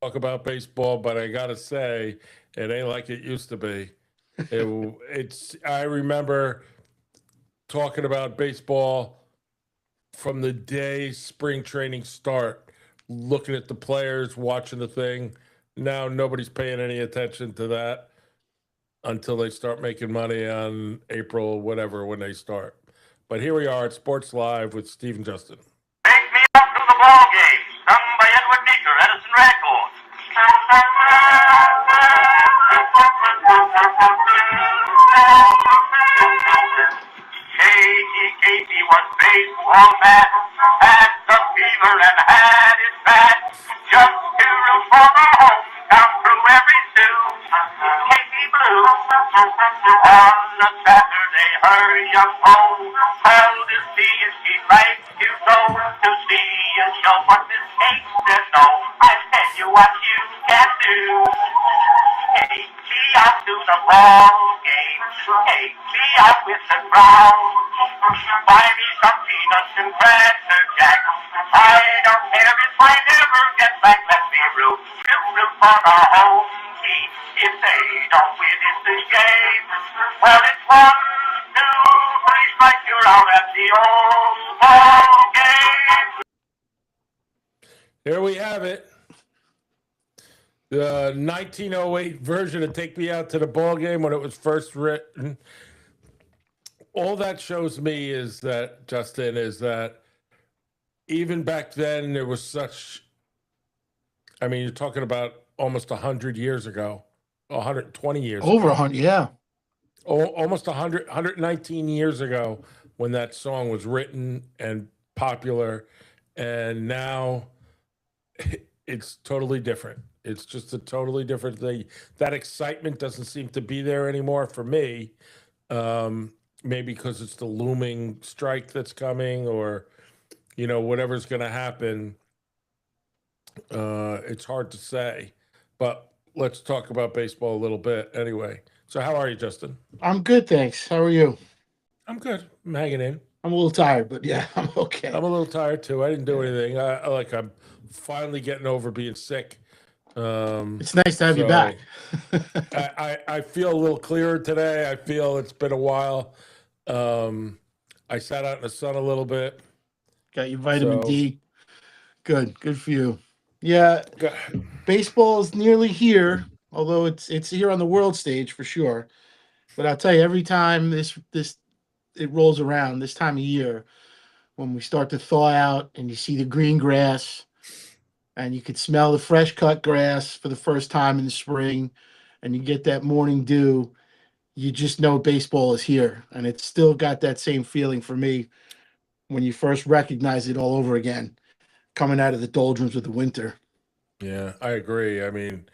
talk about baseball, but I gotta say, it ain't like it used to be. It's. I remember talking about baseball from the day spring training start, looking at the players, watching the thing. Now nobody's paying any attention to that until they start making money on April, whatever, when they start. But here we are at Sports Live with Steve and Justin. Take me out to the ball game, sung by Edward Meeker, Edison Ragland. Casey was baseball mad, had the fever and had it bad. Just to root for the hometown through every stew. Casey Blue. On a Saturday, her young foe called to see if she'd like to go to see a show, but Miss Kate said no. I tell you what you can do. Take me out to the ball game. Take me out with the crowd. Buy me some peanuts and cracker jack. I don't care if I never get back. Let me root for the home team. If they don't win in the game, well, it's 1, 2, 3 strikes, you're out at the old ball game. Here we have it. The 1908 version of Take Me Out to the Ball Game when it was first written. All that shows me is that, Justin, is that even back then there was such, I mean, you're talking about almost 100 years ago, 120 years Over ago. 100, yeah. Almost 119 years ago when that song was written and popular. And now it's totally different. It's just a totally different thing. That excitement doesn't seem to be there anymore for me. Maybe because it's the looming strike that's coming, or, you know, whatever's going to happen. It's hard to say, but let's talk about baseball a little bit anyway. So how are you, Justin? I'm good, thanks. How are you? I'm good. I'm hanging in. I'm a little tired, but yeah, I'm okay. I'm a little tired too. I didn't do anything. I'm finally getting over being sick. It's nice to have you back. I feel a little clearer today. I feel it's been a while. I sat out in the sun a little bit. Got your vitamin D. Good for you. Yeah, baseball is nearly here, although it's here on the world stage for sure. But I'll tell you, every time it rolls around this time of year, when we start to thaw out and you see the green grass and you could smell the fresh cut grass for the first time in the spring, and you get that morning dew, you just know baseball is here. And it's still got that same feeling for me when you first recognize it all over again, coming out of the doldrums of the winter. Yeah, I agree. I mean,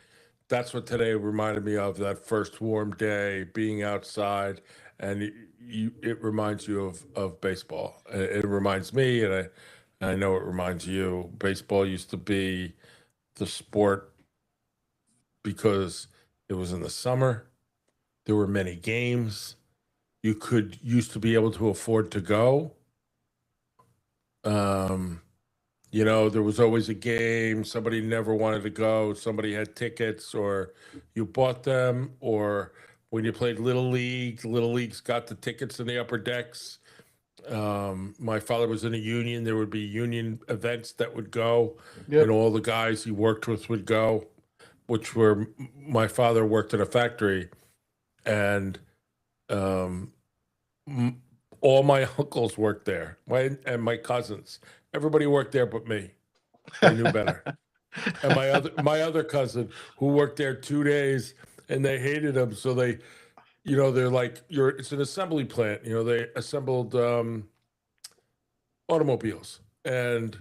that's what today reminded me of, that first warm day, being outside, and it reminds you of baseball. It reminds me, and I know it reminds you. Baseball used to be the sport because it was in the summer. There were many games. You used to be able to afford to go. You know, there was always a game. Somebody never wanted to go. Somebody had tickets, or you bought them, or when you played Little League, Little Leagues got the tickets in the upper decks. My father was in a union. There would be union events that would go, and all the guys he worked with would go, which were, my father worked in a factory, and all my uncles worked there, and my cousins. Everybody worked there but me. They knew better. And my other cousin, who worked there 2 days, and they hated him, so they, you know, they're like, it's an assembly plant. You know, they assembled automobiles, and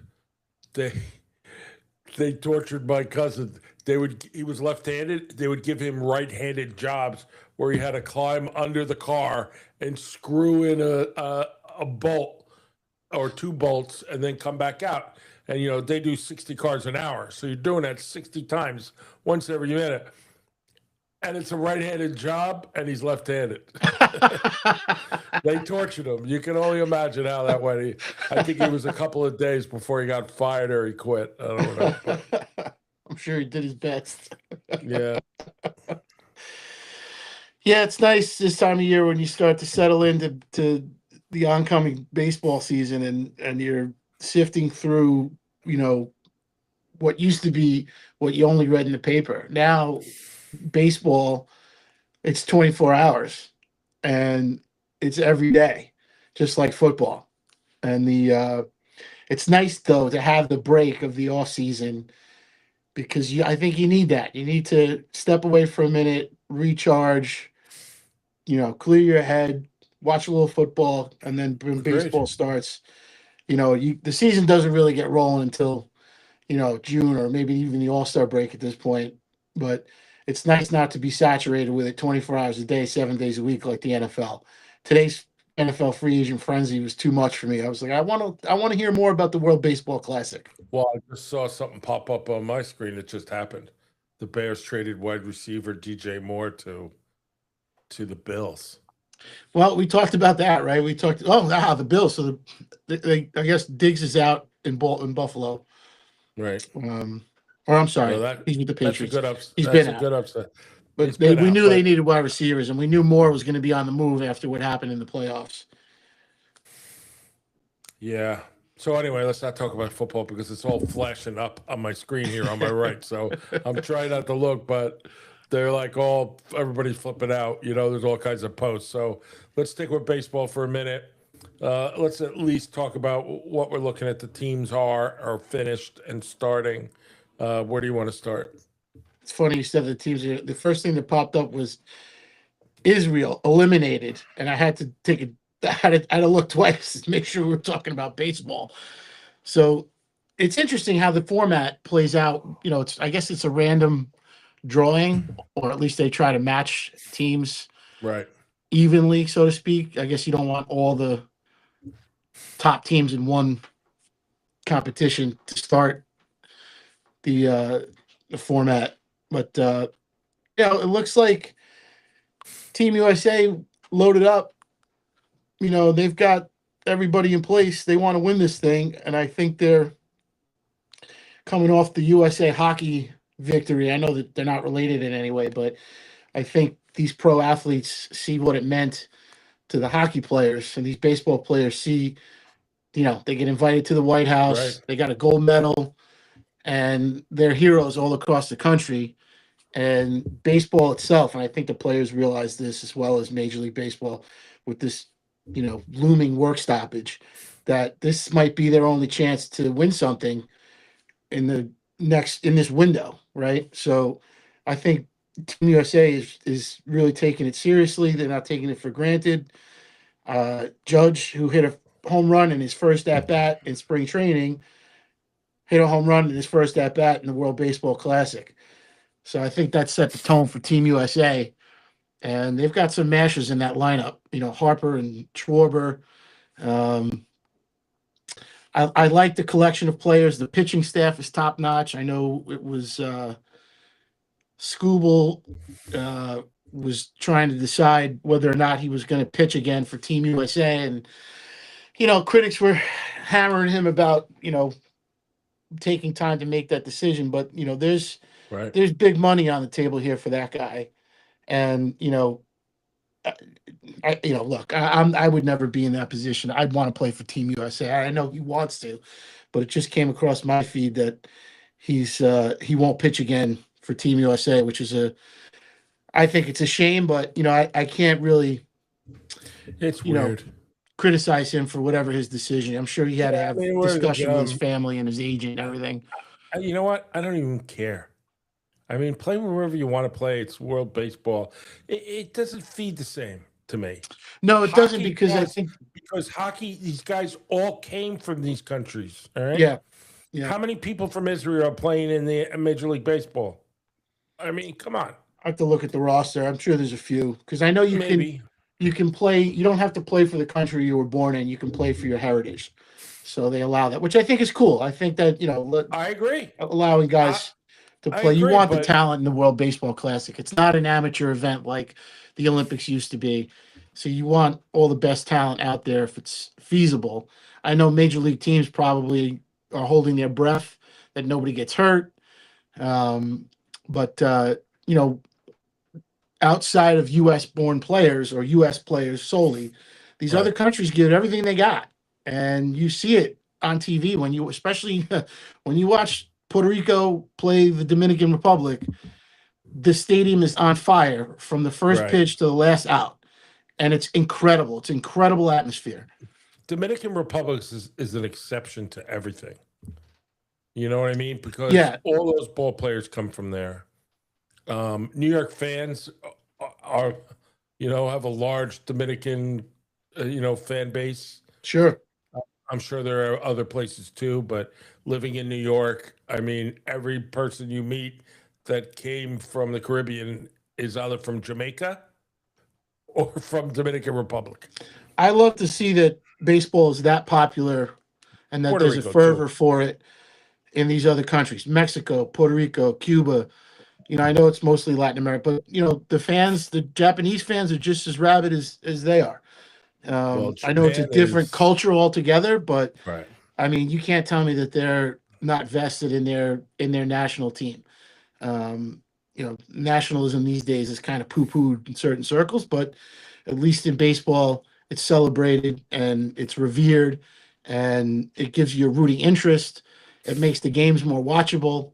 they tortured my cousin. He was left-handed. They would give him right-handed jobs where he had to climb under the car and screw in a bolt or 2 bolts and then come back out. And, you know, they do 60 cars an hour. So you're doing that 60 times, once every minute. And it's a right-handed job, and he's left-handed. They tortured him. You can only imagine how that went. I think it was a couple of days before he got fired or he quit. I don't know. I'm sure he did his best. Yeah. Yeah, it's nice this time of year when you start to settle into the oncoming baseball season and you're sifting through, what used to be what you only read in the paper. Now, baseball, it's 24 hours and it's every day, just like football. And it's nice though to have the break of the off season because I think you need that. You need to step away for a minute, recharge, clear your head, watch a little football, and then when Great. baseball starts, the season doesn't really get rolling until June or maybe even the All-Star break at this point. But it's nice not to be saturated with it 24 hours a day, 7 days a week like the NFL. Today's NFL free agent frenzy was too much for me. I was like, I want to hear more about the World Baseball Classic. Well, I just saw something pop up on my screen. It just happened. The Bears traded wide receiver DJ Moore to the Bills. Well, we talked about that, right? We talked. The Bills. So I guess Diggs is out in Buffalo. Right. Or I'm sorry, he's with the Patriots. He's been out. Good upset. But we knew they needed wide receivers, and we knew Moore was going to be on the move after what happened in the playoffs. Yeah. So anyway, let's not talk about football because it's all flashing up on my screen here on my right. So I'm trying not to look, but they're like everybody's flipping out. There's all kinds of posts. So let's stick with baseball for a minute. Let's at least talk about what we're looking at. The teams are finished and starting. Where do you want to start? It's funny you said the teams. The first thing that popped up was Israel eliminated, and I had to I had to look twice to make sure we were talking about baseball. So it's interesting how the format plays out. I guess it's a random drawing, or at least they try to match teams right evenly, so to speak. I guess you don't want all the top teams in one competition to start the format, but it looks like Team USA loaded up. They've got everybody in place. They want to win this thing, and I think they're coming off the USA Hockey victory. I know that they're not related in any way, but I think these pro athletes see what it meant to the hockey players, and these baseball players see, they get invited to the White House. Right. They got a gold medal, and they're heroes all across the country. And baseball itself, and I think the players realize this as well as Major League Baseball with this, looming work stoppage, that this might be their only chance to win something in this window, right? So I think Team USA is really taking it seriously. They're not taking it for granted. Judge, who hit a home run in his first at-bat in spring training, hit a home run in his first at-bat in the World Baseball Classic. So I think that set the tone for Team USA. And they've got some mashers in that lineup, Harper and Schwarber. I like the collection of players. The pitching staff is top notch. I know it was Skubal was trying to decide whether or not he was going to pitch again for Team USA, and critics were hammering him about taking time to make that decision. But there's big money on the table here for that guy, and look, I would never be in that position. I'd want to play for Team USA. I know he wants to, but it just came across my feed that he won't pitch again for Team USA, which is I think it's a shame, but I can't really, it's weird, criticize him for whatever his decision. I'm sure he had to have discussion with his family and his agent and everything. You know what? I don't even care. I mean, play wherever you want to play. It's World Baseball. It doesn't feed the same to me. No, it doesn't, because I think hockey, these guys all came from these countries. All right. Yeah. How many people from Israel are playing in the Major League Baseball? I mean, come on. I have to look at the roster. I'm sure there's a few, because I know you can play. You don't have to play for the country you were born in. You can play for your heritage. So they allow that, which I think is cool. I think that I agree. Allowing guys to play. You want the talent in the World Baseball Classic. It's not an amateur event like the Olympics used to be. So you want all the best talent out there if it's feasible. I know major league teams probably are holding their breath that nobody gets hurt. But you know, outside of U.S. born players or U.S. players solely, these other Right. countries give everything they got, and you see it on TV when you, especially when you watch Puerto Rico play the Dominican Republic. The stadium is on fire from the first Right. pitch to the last out, and it's incredible. It's incredible atmosphere. Dominican Republic is an exception to everything. You know what I mean? Because Yeah. all those ball players come from there. New York fans are, have a large Dominican, fan base. Sure. I'm sure there are other places too, but living in New York, I mean, every person you meet that came from the Caribbean is either from Jamaica or from Dominican Republic. I love to see that baseball is that popular and that Puerto there's Rico, a fervor too. for it in these other countries, Mexico, Puerto Rico, Cuba. I know it's mostly Latin America, but the fans, the Japanese fans, are just as rabid as they are. Well, I know it's a Japan different is- culture altogether, but Right. I mean, you can't tell me that they're not vested in their national team. Nationalism these days is kind of poo-pooed in certain circles, but at least in baseball, it's celebrated and it's revered, and it gives you a rooting interest. It makes the games more watchable.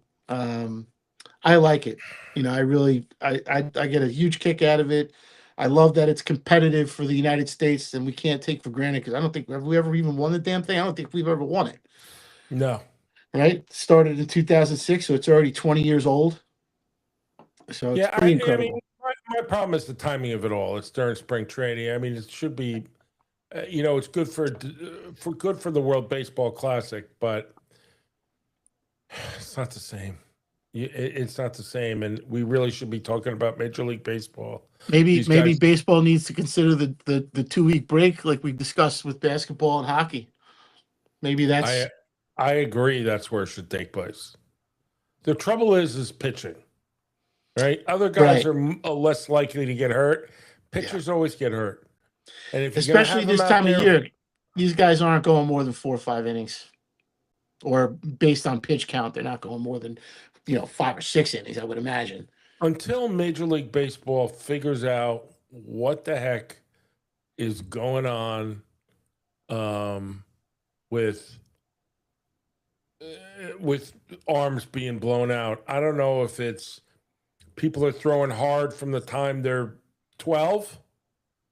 I like it. I really, I get a huge kick out of it. I love that it's competitive for the United States, and we can't take for granted, because I don't think have we ever even won the damn thing. I don't think we've ever won it. No. Right? Started in 2006, so it's already 20 years old. So it's pretty incredible. I mean, my problem is the timing of it all. It's during spring training. I mean, it should be, it's good for the World Baseball Classic, but it's not the same. It's not the same, and we really should be talking about Major League Baseball. Maybe baseball needs to consider the 2-week break, like we discussed with basketball and hockey. Maybe that's. I agree. That's where it should take place. The trouble is pitching, right? Other guys are less likely to get hurt. Pitchers always get hurt, and if especially this time of year, these guys aren't going more than 4 or 5 innings, or based on pitch count, they're not going more than 5 or 6 innings, I would imagine. Until Major League Baseball figures out what the heck is going on with arms being blown out. I don't know if it's people are throwing hard from the time they're 12.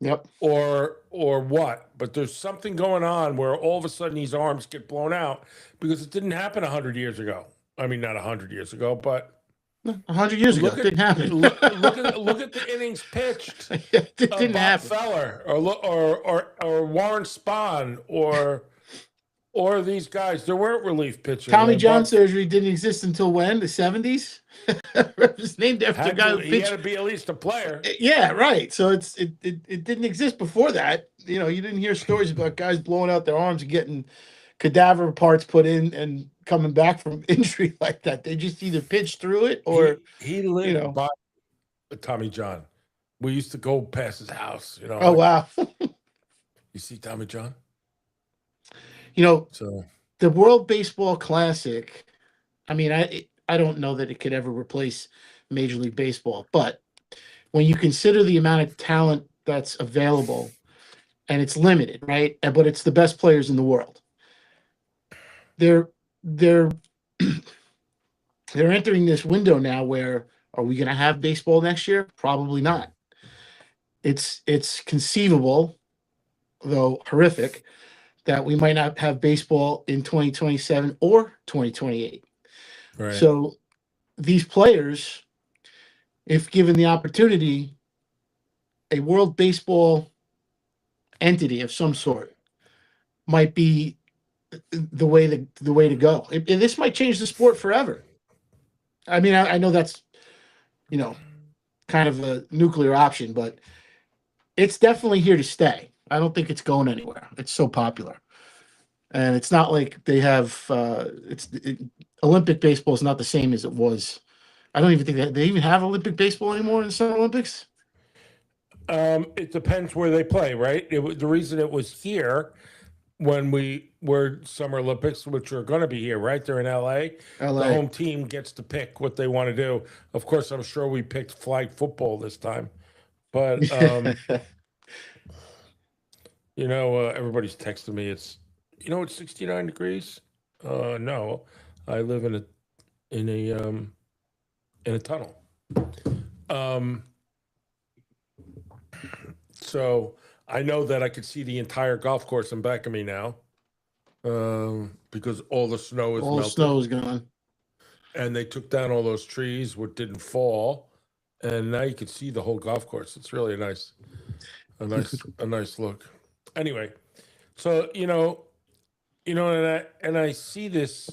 Yep. Or what? But there's something going on where all of a sudden these arms get blown out, because it didn't happen 100 years ago. I mean, not 100 years ago, but 100 years ago, it didn't happen. look at the innings pitched. It didn't Bob happen. Feller or Warren Spahn or these guys. There weren't relief pitchers. Tommy John surgery didn't exist until when? The 70s? It was named after a guy who pitched. He had to be at least a player. Yeah, right. So it didn't exist before that. You didn't hear stories about guys blowing out their arms and getting cadaver parts put in and coming back from injury like that. They just either pitched through it or he lived by Tommy John. We used to go past his house. Oh, wow. You see Tommy John? So the World Baseball Classic, I mean, I don't know that it could ever replace Major League Baseball, but when you consider the amount of talent that's available, and it's limited, right? But it's the best players in the world. They're entering this window now where, are we going to have baseball next year? Probably not. It's conceivable, though horrific, that we might not have baseball in 2027 or 2028. Right. So these players, if given the opportunity, a World Baseball entity of some sort might be the way to go. And this might change the sport forever. I mean, I know that's kind of a nuclear option, but it's definitely here to stay. I don't think it's going anywhere. It's so popular, and it's not like they have. Olympic baseball is not the same as it was. I don't even think that they even have Olympic baseball anymore in the Summer Olympics. It depends where they play, right? The reason it was here when we're Summer Olympics, which are going to be here, right? They're in LA. LA. The home team gets to pick what they want to do. Of course, I'm sure we picked flag football this time, but everybody's texting me. It's 69 degrees. No, I live in a tunnel. So I know that I could see the entire golf course in back of me now, because all the snow is all the melted. snow is gone. And they took down all those trees, what didn't fall, and now you can see the whole golf course. It's really a nice look. Anyway, so and I see this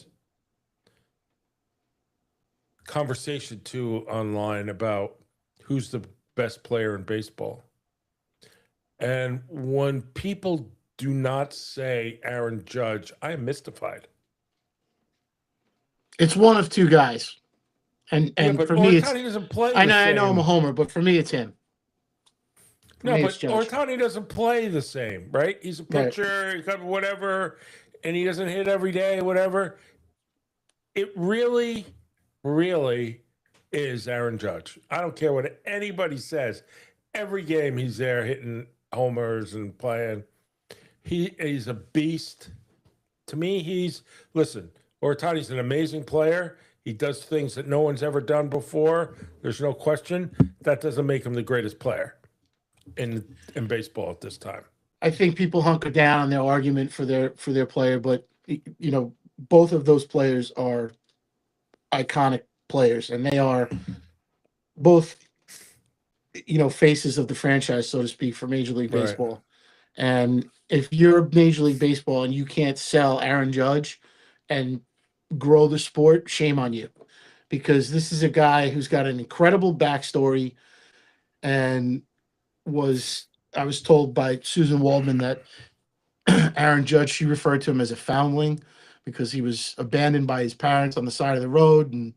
conversation too online about who's the best player in baseball. And when people do not say Aaron Judge, I am mystified. It's one of two guys, and but for me, Ohtani doesn't play. I know I'm a homer, but for me, it's him. But Ohtani doesn't play the same, right? He's a pitcher, He got whatever, and he doesn't hit every day, whatever. It really, really is Aaron Judge. I don't care what anybody says. Every game he's there hitting homers and playing. He's a beast. To me, Ohtani's an amazing player. He does things that no one's ever done before. There's no question. That doesn't make him the greatest player in baseball at this time. I think people hunker down on their argument for their player, but both of those players are iconic players, and they are both faces of the franchise, so to speak, for Major League Baseball. Right. And if you're Major League Baseball and you can't sell Aaron Judge and grow the sport, shame on you, because this is a guy who's got an incredible backstory, and I was told by Susan Waldman that Aaron Judge, she referred to him as a foundling because he was abandoned by his parents on the side of the road, and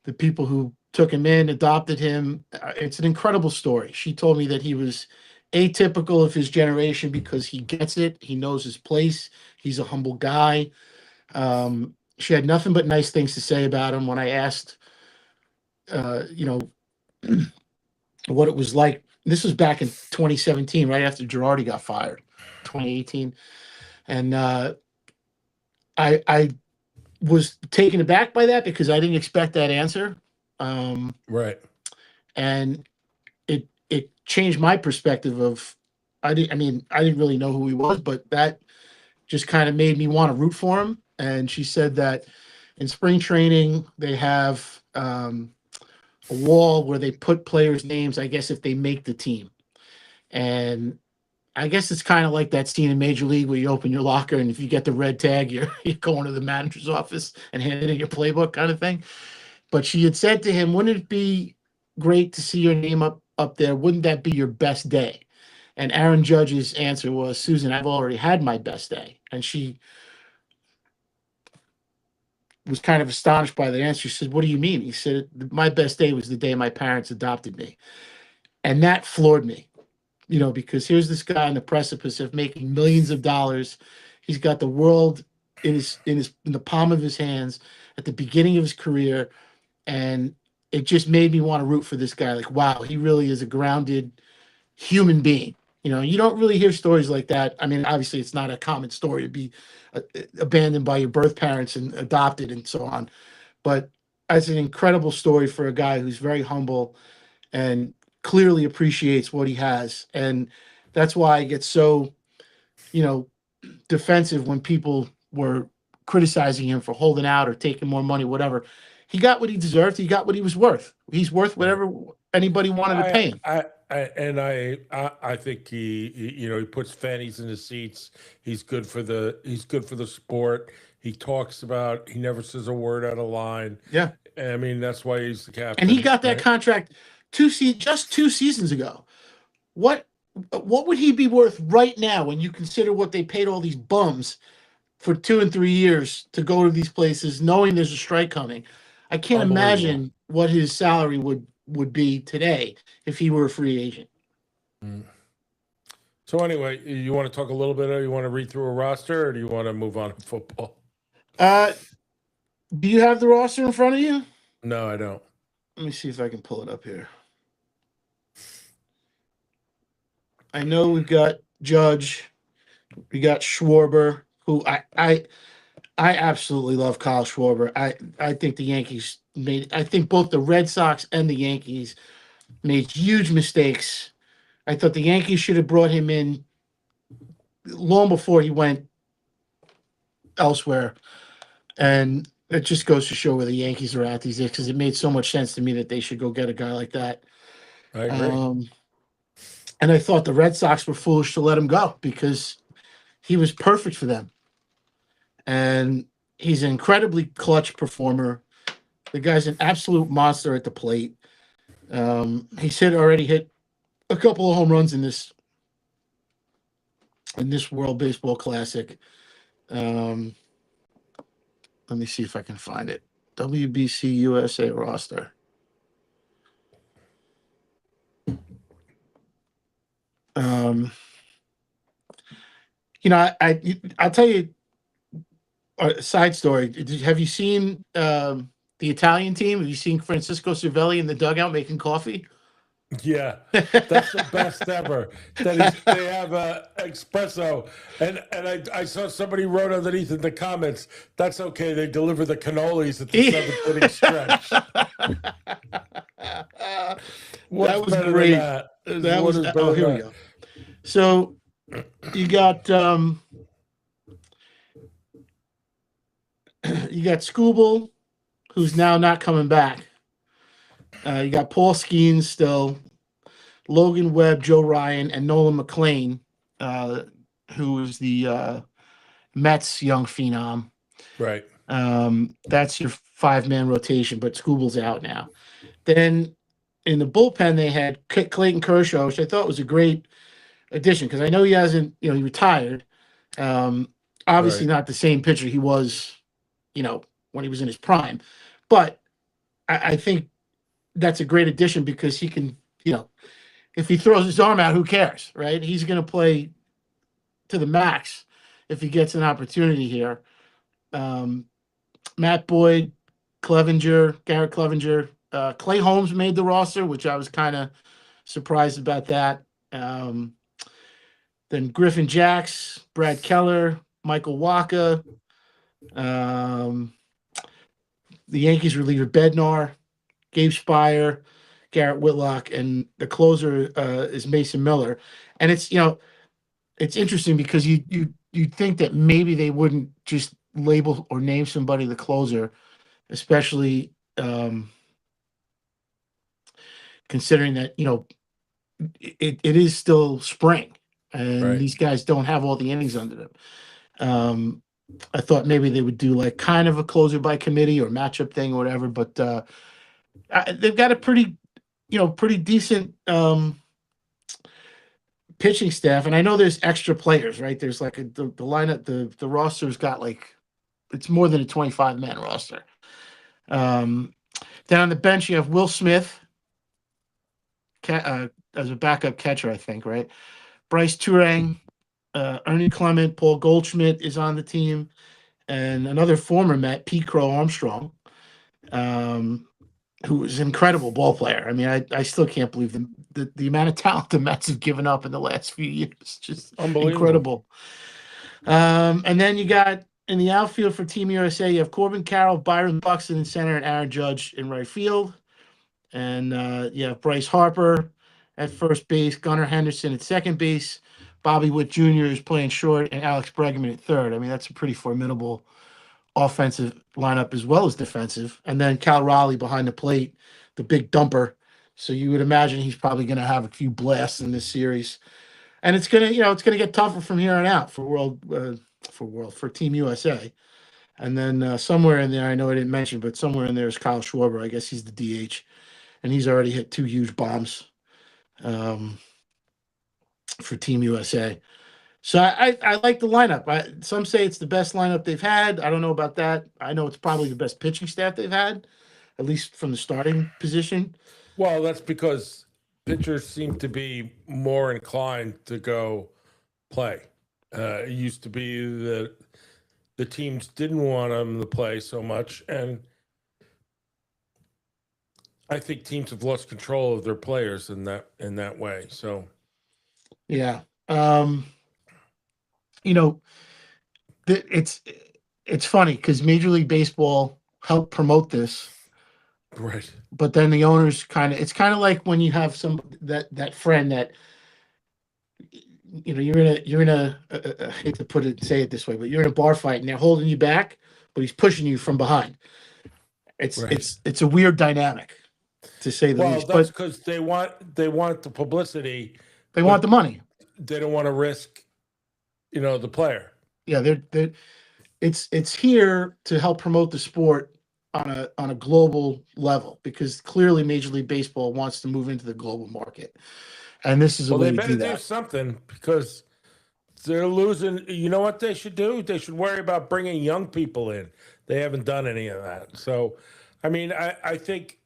the people who took him in, adopted him. It's an incredible story. She told me that he was atypical of his generation because he gets it. He knows his place. He's a humble guy. She had nothing but nice things to say about him. When I asked, what it was like, this was back in 2017, right after Girardi got fired, 2018. And I was taken aback by that because I didn't expect that answer. Right. And it changed my perspective of, I didn't really know who he was, but that just kind of made me want to root for him. And she said that in spring training, they have a wall where they put players' names, I guess, if they make the team. And I guess it's kind of like that scene in Major League where you open your locker and if you get the red tag, you're going to the manager's office and handing in your playbook kind of thing. But she had said to him, wouldn't it be great to see your name up there? Wouldn't that be your best day? And Aaron Judge's answer was, Susan, I've already had my best day. And she was kind of astonished by the answer. She said, what do you mean? He said, my best day was the day my parents adopted me. And that floored me, because here's this guy on the precipice of making millions of dollars. He's got the world in the palm of his hands at the beginning of his career. And it just made me want to root for this guy. Like, wow, he really is a grounded human being. You don't really hear stories like that. I mean, obviously, it's not a common story to be abandoned by your birth parents and adopted and so on. But it's an incredible story for a guy who's very humble and clearly appreciates what he has. And that's why I get so, defensive when people were criticizing him for holding out or taking more money, whatever. He got what he deserved. He got what he was worth. He's worth whatever anybody wanted to pay him. I think he puts fannies in the seats. He's good for the sport. He talks about, he never says a word out of line. Yeah. I mean, that's why he's the captain. And he got that contract just 2 seasons ago. What would he be worth right now when you consider what they paid all these bums for 2 and 3 years to go to these places, knowing there's a strike coming? I can't imagine what his salary would be today if he were a free agent. So anyway, you want to talk a little bit, or you want to read through a roster, or do you want to move on to football? Do you have the roster in front of you? No, I don't. Let me see if I can pull it up here. I know we've got Judge, we got Schwarber, who I absolutely love Kyle Schwarber. I think the Yankees I think both the Red Sox and the Yankees made huge mistakes. I thought the Yankees should have brought him in long before he went elsewhere. And it just goes to show where the Yankees are at these days, because it made so much sense to me that they should go get a guy like that. I agree. And I thought the Red Sox were foolish to let him go, because he was perfect for them. And he's an incredibly clutch performer. The guy's an absolute monster at the plate. He's already hit a couple of home runs in this World Baseball Classic. Let me see if I can find it. WBC USA roster. I'll tell you a side story. Have you seen the Italian team? Have you seen Francisco Cervelli in the dugout making coffee? Yeah, that's the best ever. They have espresso, and I saw somebody wrote underneath in the comments, "That's okay. They deliver the cannolis at the seventh inning stretch." That was great. That was here we go. So you got Skubal, who's now not coming back. You got Paul Skeens still, Logan Webb, Joe Ryan, and Nolan McLean, who is the Mets young phenom. Right. That's your 5-man rotation, but Skubal's out now. Then in the bullpen, they had Clayton Kershaw, which I thought was a great addition, because I know he hasn't, he retired. Obviously not the same pitcher he was, when he was in his prime. But I think that's a great addition, because he can, if he throws his arm out, who cares, right? He's going to play to the max if he gets an opportunity here. Matt Boyd, Garrett Clevenger, Clay Holmes made the roster, which I was kind of surprised about that. Then Griffin Jacks, Brad Keller, Michael Wacha, the Yankees reliever Bednar, Gabe Spire, Garrett Whitlock, and the closer is Mason Miller. And it's it's interesting, because you'd think that maybe they wouldn't just label or name somebody the closer, especially considering that it is still spring, and these guys don't have all the innings under them. I thought maybe they would do like kind of a closer by committee or matchup thing or whatever, but they've got a pretty decent pitching staff, and I know there's extra players, right? There's like the lineup, the roster's got it's more than a 25-man roster. Down on the bench, you have Will Smith as a backup catcher, I think, right? Bryce Turang, Ernie Clement, Paul Goldschmidt is on the team, and another former Met, Pete Crow Armstrong, who is an incredible ball player. I mean, I still can't believe the amount of talent the Mets have given up in the last few years. Just incredible. And then you got in the outfield for Team USA, you have Corbin Carroll, Byron Buxton in center, and Aaron Judge in right field. And you have Bryce Harper at first base, Gunnar Henderson at second base, Bobby Witt Jr. is playing short, and Alex Bregman at third. I mean, that's a pretty formidable offensive lineup as well as defensive. And then Cal Raleigh behind the plate, the big dumper. So you would imagine he's probably going to have a few blasts in this series. And it's going to, it's going to get tougher from here on out for Team USA. And then somewhere in there, I know I didn't mention, but somewhere in there is Kyle Schwarber. I guess he's the DH, and he's already hit 2 huge bombs for Team USA. So I like the lineup. Some say it's the best lineup they've had. I don't know about that. I know it's probably the best pitching staff they've had, at least from the starting position. Well, that's because pitchers seem to be more inclined to go play. It used to be that the teams didn't want them to play so much, and I think teams have lost control of their players in that way. So, yeah, it's funny because Major League Baseball helped promote this, right. but then the owners it's kind of like when you have that friend that you're in a I hate to say it this way, but you're in a bar fight and they're holding you back, but he's pushing you from behind. It's a weird dynamic, to say the least. Well, that's because they want the publicity. They want the money. They don't want to risk, the player. Yeah, it's here to help promote the sport on a global level, because clearly Major League Baseball wants to move into the global market, and this is a way to do that. They better do something, because they're losing. You know what they should do? They should worry about bringing young people in. They haven't done any of that. So, I mean, I think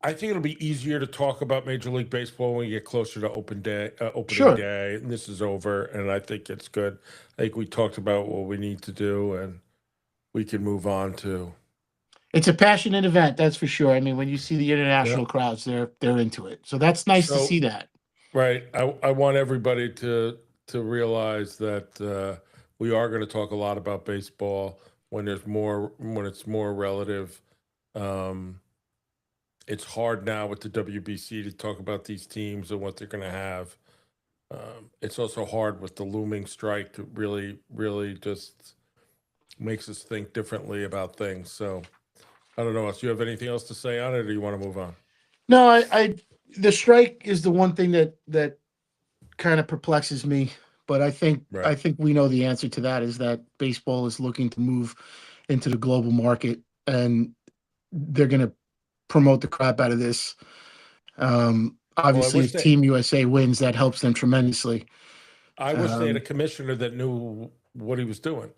it'll be easier to talk about Major League Baseball when we get closer to opening day, and this is over. And I think it's good. I think we talked about what we need to do, and we can move on to. It's a passionate event, that's for sure. I mean, when you see the international crowds, they're into it. So that's nice to see that. Right. I want everybody to realize that we are going to talk a lot about baseball when it's more relative. It's hard now with the WBC to talk about these teams and what they're going to have. It's also hard with the looming strike. It really, really just makes us think differently about things. So I don't know. Do you have anything else to say on it, or do you want to move on? No, the strike is the one thing that kind of perplexes me. But I think we know the answer to that is that baseball is looking to move into the global market, and they're going to promote the crap out of this. Obviously, if Team USA wins, that helps them tremendously. I wish they had a commissioner that knew what he was doing.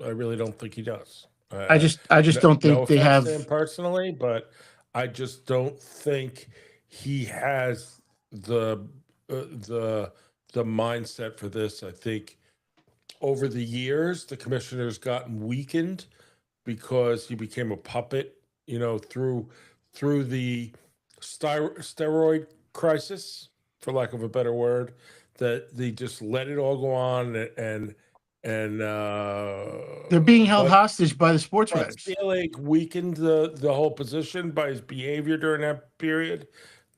I really don't think he does. I just don't think they have him personally, but I just don't think he has the mindset for this. I think over the years the commissioner's gotten weakened because he became a puppet, through the steroid crisis, for lack of a better word, that they just let it all go on, and they're being held hostage by the sports writers. Selig weakened the whole position by his behavior during that period.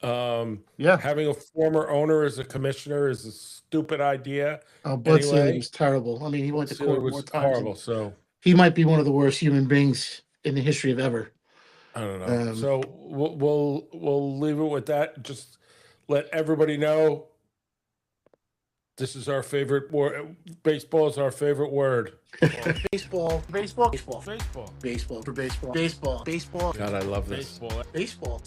Having a former owner as a commissioner is a stupid idea. Oh, Bud Selig was terrible. I mean, he went to court more times. Horrible. So he might be one of the worst human beings in the history of ever. I don't know. So we'll leave it with that. Just let everybody know this is our favorite word. Baseball is our favorite word. Baseball. God, I love this. Baseball.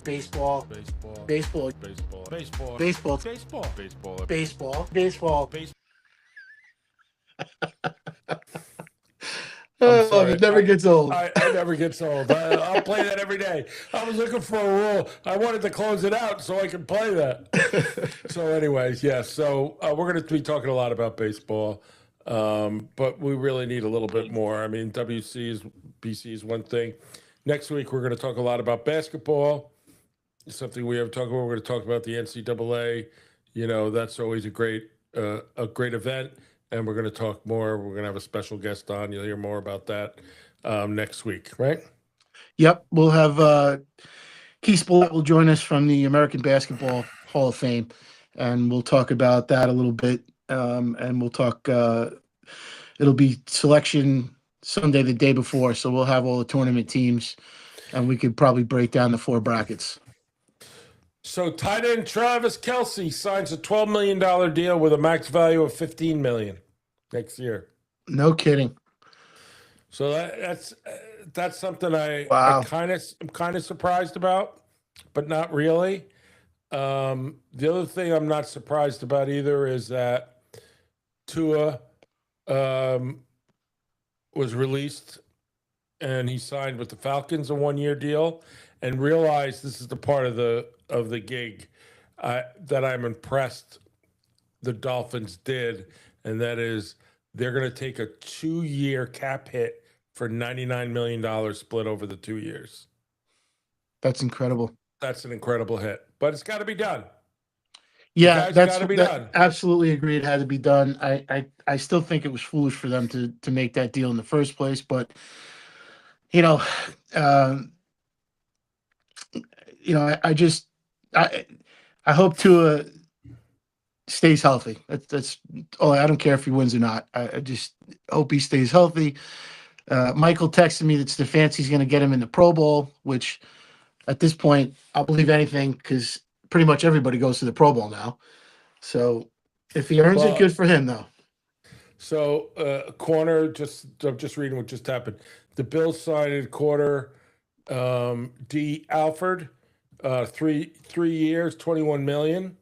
It never gets old. I never gets old. I'll play that every day. I was looking for a rule. I wanted to close it out so I could play that. So anyways, yes. So we're going to be talking a lot about baseball, but we really need a little bit more. I mean, BC is one thing. Next week, we're going to talk a lot about basketball. Something we haven't talked about. We're going to talk about the NCAA. That's always a great event. And we're going to talk more. We're going to have a special guest on. You'll hear more about that next week, right? Yep. We'll have Keith Spillett will join us from the American Basketball Hall of Fame, and we'll talk about that a little bit. And we'll talk. It'll be selection Sunday, the day before, so we'll have all the tournament teams, and we could probably break down the 4 brackets. So tight end Travis Kelce signs a $12 million deal with a max value of $15 million next year. No kidding. So that's something I'm kind of surprised about, but not really. The other thing I'm not surprised about either is that Tua was released and he signed with the Falcons a 1-year deal, and realized this is the part of the gig that I'm impressed the Dolphins did, and that is they're going to take a 2-year cap hit for $99 million split over the 2 years. That's incredible. That's an incredible hit, but it's got to be done. Yeah, got to be done. Absolutely agree. It had to be done. I still think it was foolish for them to make that deal in the first place, but you know, I hope Tua stays healthy. That's all. I don't care if he wins or not. I just hope he stays healthy. Michael texted me that Stefanski's going to get him in the Pro Bowl, which at this point I'll believe anything because pretty much everybody goes to the Pro Bowl now. So if he earns it, good for him, though. So corner, I'm just reading what just happened. The Bills signed corner D. Alford, 3 years, $21 million.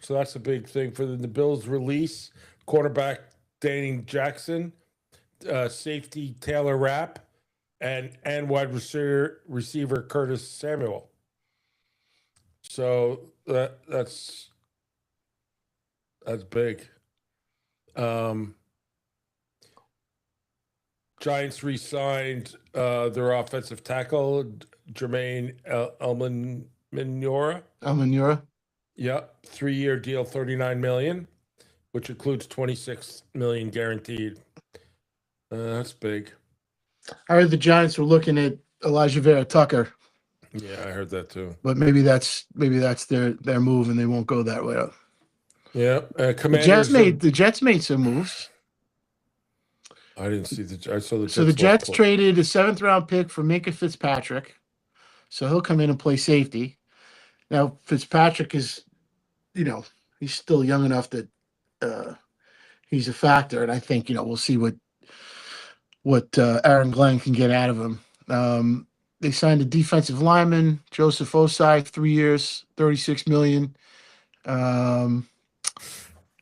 So that's a big thing for the Bills. Release quarterback Danny Jackson, safety Taylor Rapp, and wide receiver Curtis Samuel. So that's big. Giants re-signed their offensive tackle Jermaine Almanora. Yep, 3-year deal, $39 million, which includes $26 million guaranteed. That's big. I heard the Giants were looking at Elijah Vera Tucker. Yeah, I heard that too. But maybe that's their move, and they won't go that way. Yeah, the Jets made some moves. I didn't see I saw the Jets. So the Jets traded a 7th-round pick for Minkah Fitzpatrick, so he'll come in and play safety. Now Fitzpatrick is, he's still young enough that he's a factor, and I think we'll see what Aaron Glenn can get out of him. They signed a defensive lineman, Joseph Osai, 3 years, $36 million.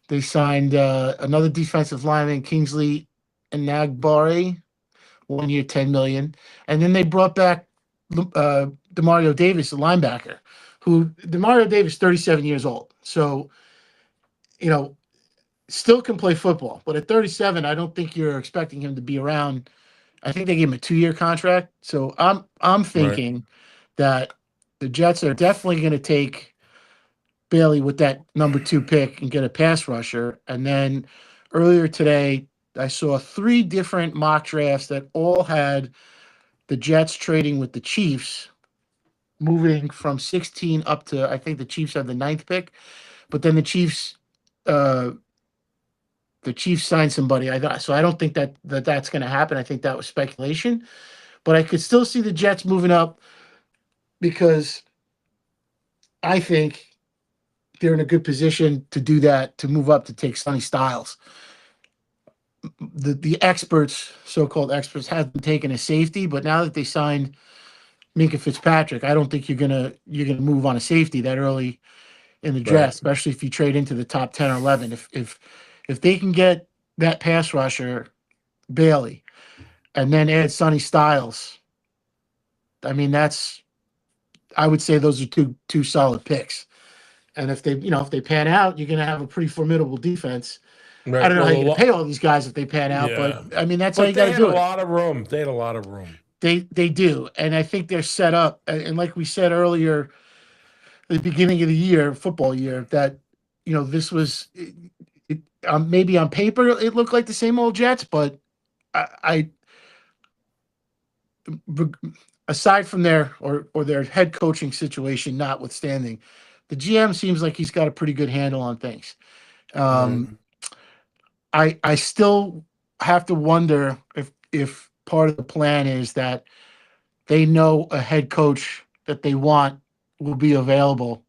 They signed another defensive lineman, Kingsley Enagbare, 1 year, $10 million. And then they brought back Demario Davis, the linebacker, Demario Davis, 37 years old. So, still can play football. But at 37, I don't think you're expecting him to be around. I think they gave him a 2-year contract. So I'm thinking that the Jets are definitely going to take Bailey with that number 2 pick and get a pass rusher. And then earlier today, I saw 3 different mock drafts that all had the Jets trading with the Chiefs, moving from 16 up to, I think the Chiefs have the 9th pick, but then the Chiefs signed somebody. So I don't think that's going to happen. I think that was speculation, but I could still see the Jets moving up because I think they're in a good position to do that, to move up to take Sonny Styles. The experts, so-called experts, haven't taken a safety, but now that they signed Minkah Fitzpatrick, I don't think you're gonna move on a safety that early in the draft, especially if you trade into the top 10 or 11. If they can get that pass rusher, Bailey, and then add Sonny Styles, I mean I would say those are two solid picks. And if they pan out, you're gonna have a pretty formidable defense. Right. I don't know how you're going to pay all these guys if they pan out, but I mean, that's how you got to do it. They had a lot of room. They had a lot of room. They do. And I think they're set up. And like we said earlier, the beginning of the year, football year, that, this was maybe on paper, it looked like the same old Jets, but I aside from their head coaching situation notwithstanding, the GM seems like he's got a pretty good handle on things. I still have to wonder if part of the plan is that they know a head coach that they want will be available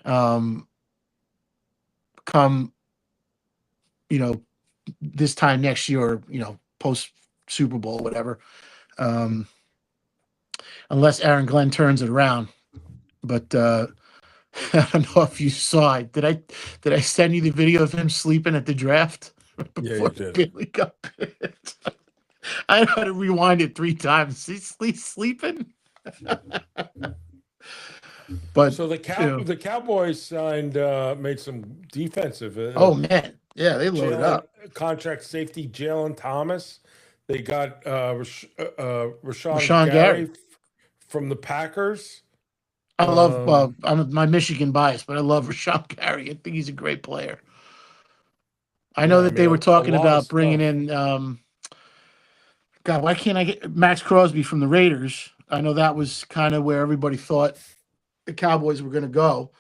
come this time next year, or post Super Bowl, whatever, unless Aaron Glenn turns it around. But I don't know if you saw it. Did I send you the video of him sleeping at the draft before Bailey got picked? I had to rewind it 3 times. He's sleeping. But So the the Cowboys signed made some defensive. Oh man, yeah, they loaded up. Contract safety Jalen Thomas. They got Rashawn Gary from the Packers. I love. I'm my Michigan bias, but I love Rashawn Gary. I think he's a great player. I know that they were talking about bringing in. God, why can't I get Max Crosby from the Raiders? I know that was kind of where everybody thought the Cowboys were going to go,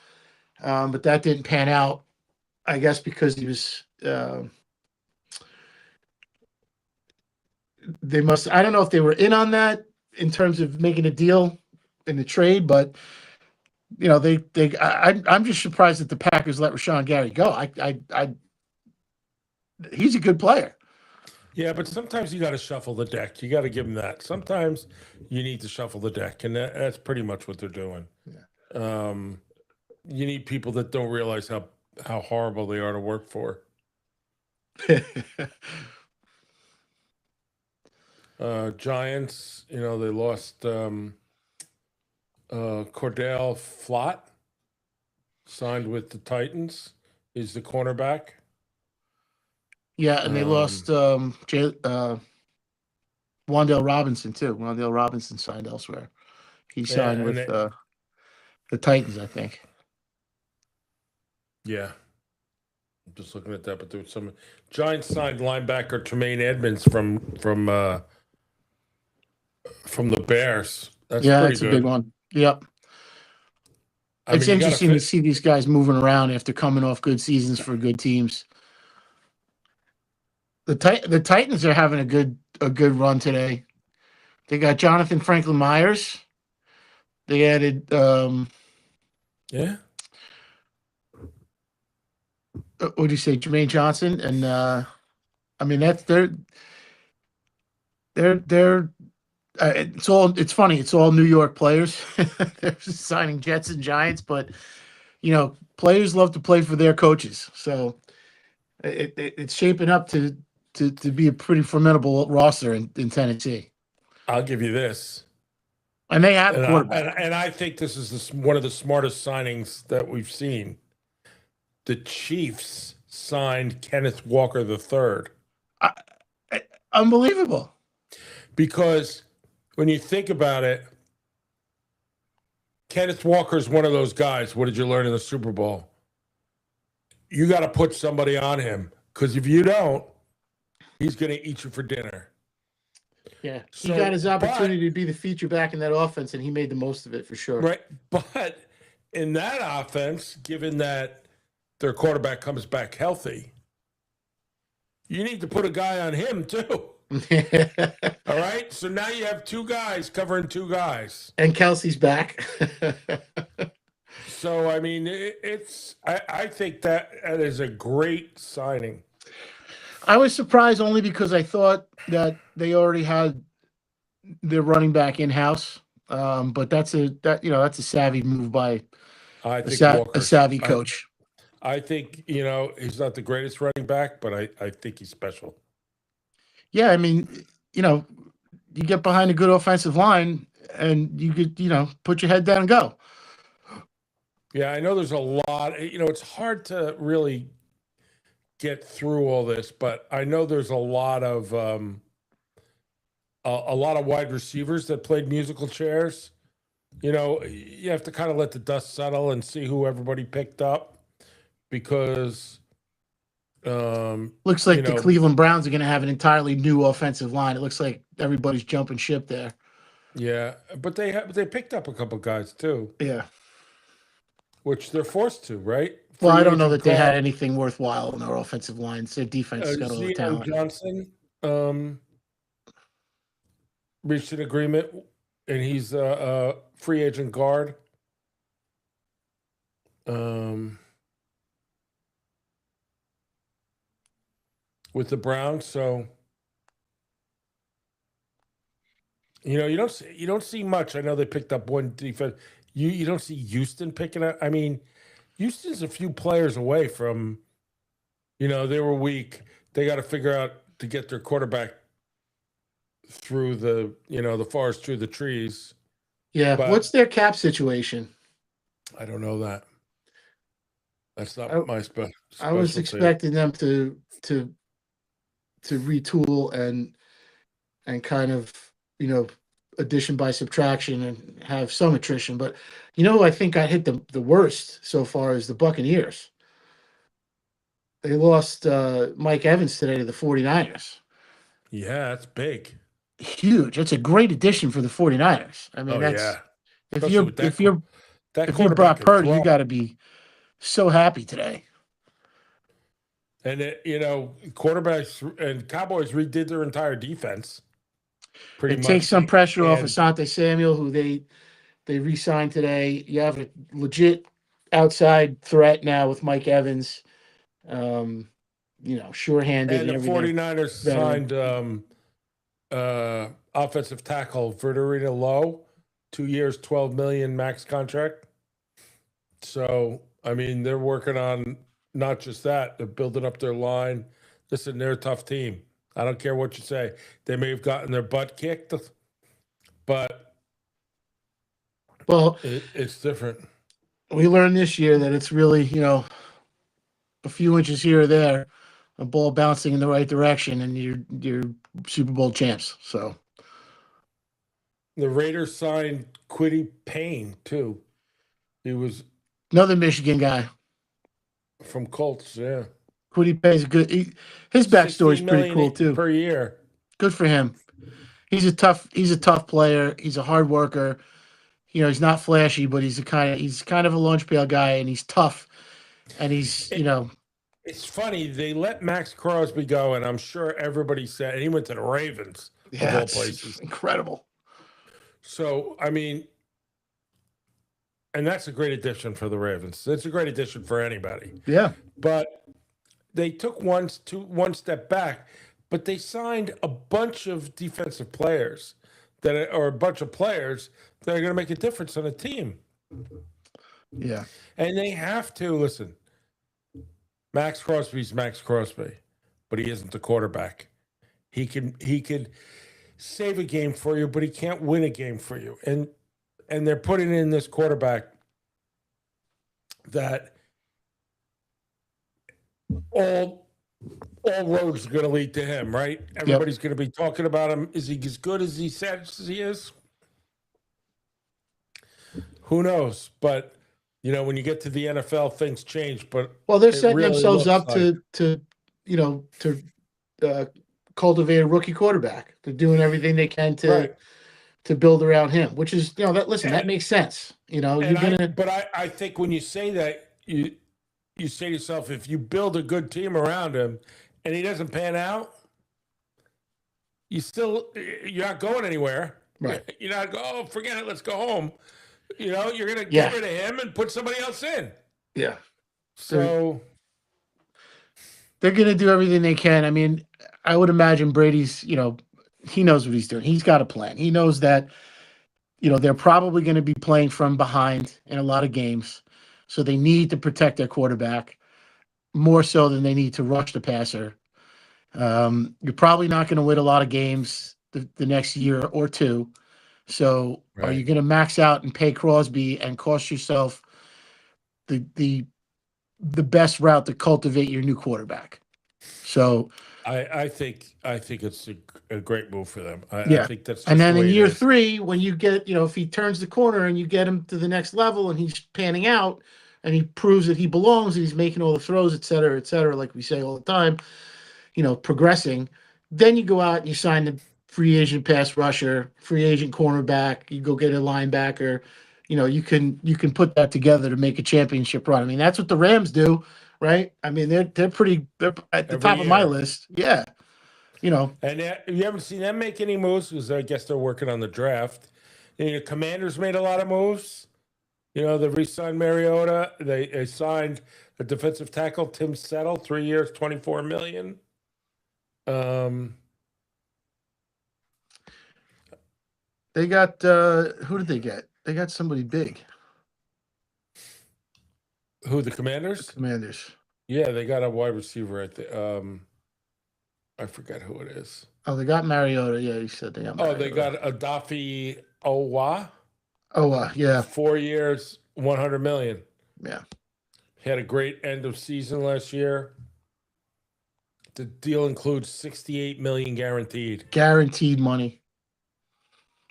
but that didn't pan out. I guess because he was. They must. I don't know if they were in on that in terms of making a deal in the trade, but you know I'm just surprised that the Packers let Rashawn Gary go. He's a good player. Yeah, but sometimes you got to shuffle the deck. You got to give him that. Sometimes you need to shuffle the deck, and that's pretty much what they're doing. Yeah. You need people that don't realize how horrible they are to work for. Giants, they lost Cordell Flott, signed with the Titans. He's the cornerback. Yeah, and they lost Wandale Robinson too. Wandale Robinson signed elsewhere. He signed with the Titans, I think. Yeah. I'm just looking at that, but there was some Giants signed linebacker Tremaine Edmonds from the Bears. That's a big one. Yep. It's interesting to see these guys moving around after coming off good seasons for good teams. The Titans are having a good run today. They got Jonathan Franklin Myers. They added yeah. What do you say, Jermaine Johnson? And I mean that's they're it's funny. It's all New York players. They're signing Jets and Giants, but players love to play for their coaches. So it's shaping up to be a pretty formidable roster in Tennessee. I'll give you this. And they have a quarterback. And I think this is one of the smartest signings that we've seen. The Chiefs signed Kenneth Walker III. Unbelievable. Because when you think about it, Kenneth Walker is one of those guys. What did you learn in the Super Bowl? You got to put somebody on him, because if you don't, he's going to eat you for dinner. Yeah, he got his opportunity to be the feature back in that offense, and he made the most of it for sure. Right, but in that offense, given that their quarterback comes back healthy, you need to put a guy on him too. All right, so now you have two guys covering two guys, and Kelsey's back. So I mean, I think that is a great signing. I was surprised only because I thought that they already had their running back in house, but that's a savvy move by a savvy coach. I think he's not the greatest running back, but I think he's special. Yeah, I mean, you get behind a good offensive line, and you could put your head down and go. Yeah, I know there's a lot. It's hard to really get through all this, but I know there's a lot of wide receivers that played musical chairs. You have to kind of let the dust settle and see who everybody picked up, because looks like the Cleveland Browns are going to have an entirely new offensive line. It looks like everybody's jumping ship there. Yeah, but they picked up a couple guys too. Yeah, which they're forced to, right? Well, I don't know that they had anything worthwhile in their offensive lines. Their defense has got all the talent. Johnson reached an agreement, and he's a free agent guard. With the Browns, so you don't see much. I know they picked up one defense. You don't see Houston picking up. I mean, Houston's a few players away from, they were weak. They got to figure out to get their quarterback through the forest, through the trees. Yeah. But what's their cap situation? I don't know that. That's not my specialty. I was expecting them to retool and kind of, addition by subtraction and have some attrition. But who I think got hit the worst so far is the Buccaneers. They lost Mike Evans today to the 49ers. Yeah, that's big. Huge. That's a great addition for the 49ers. I mean, if you're Brock Purdy, you got to be so happy today. And quarterbacks and Cowboys redid their entire defense. Pretty much. Take some pressure off Asante Samuel, who they re-signed today. You have a legit outside threat now with Mike Evans. Sure-handed. And the 49ers signed offensive tackle Verderina Lowe, 2 years, $12 million max contract. So, I mean, they're working on not just that, they're building up their line. Listen, they're a tough team. I don't care what you say. They may have gotten their butt kicked, but it's different. We learned this year that it's really, a few inches here or there, a ball bouncing in the right direction, and you're Super Bowl champs. So the Raiders signed Quiddy Payne too. He was another Michigan guy from Colts. Yeah, Quiddy Payne's good. His backstory is pretty cool too. Per year, good for him. He's a tough player. He's a hard worker. He's not flashy, but he's kind of a lunch pail guy, and he's tough. And he's, It's funny. They let Max Crosby go, and I'm sure everybody said, and he went to the Ravens, of all places. Incredible. So, I mean, and that's a great addition for the Ravens. It's a great addition for anybody. Yeah. But they took one step back, but they signed a bunch of defensive players or a bunch of players that are going to make a difference on a team. Yeah. And they have to listen. Max Crosby's Max Crosby, but he isn't the quarterback. He could save a game for you, but he can't win a game for you. And they're putting in this quarterback that all roads are going to lead to him, right? Everybody's going to be talking about him. Is he as good as he says he is? Who knows? But when you get to the NFL, things change. But they're setting themselves up to cultivate a rookie quarterback. They're doing everything they can to build around him, which is that makes sense. I think when you say that, you say to yourself, if you build a good team around him and he doesn't pan out, you're not going anywhere. Right. You're not forget it, let's go home. You're going to get rid of him and put somebody else in. Yeah. So they're going to do everything they can. I mean, I would imagine Brady's, he knows what he's doing. He's got a plan. He knows that, they're probably going to be playing from behind in a lot of games. So they need to protect their quarterback more so than they need to rush the passer. You're probably not going to win a lot of games the next year or two. So are you going to max out and pay Crosby and cost yourself the best route to cultivate your new quarterback? So I think it's a great move for them. I think that's and then in year 3, when you get if he turns the corner and you get him to the next level and he's panning out and he proves that he belongs and he's making all the throws, et cetera, like we say all the time, progressing, then you go out and you sign the free agent pass rusher, free agent cornerback, you go get a linebacker, you can put that together to make a championship run. I mean, that's what the Rams do, right? I mean, they're at the top of my list. Yeah. And you haven't seen them make any moves because I guess they're working on the draft. The Commanders made a lot of moves. They re-signed Mariota. They signed a defensive tackle, Tim Settle, 3 years, $24 million. They got who did they get? They got somebody big. Who, the Commanders? The Commanders. Yeah, they got a wide receiver at the I forget who it is. Oh, they got Mariota. Yeah, you said they got Mariota. Oh, they got Adafi Owa. Oh, yeah. 4 years, $100 million. Yeah. He had a great end of season last year. The deal includes $68 million guaranteed. Guaranteed money.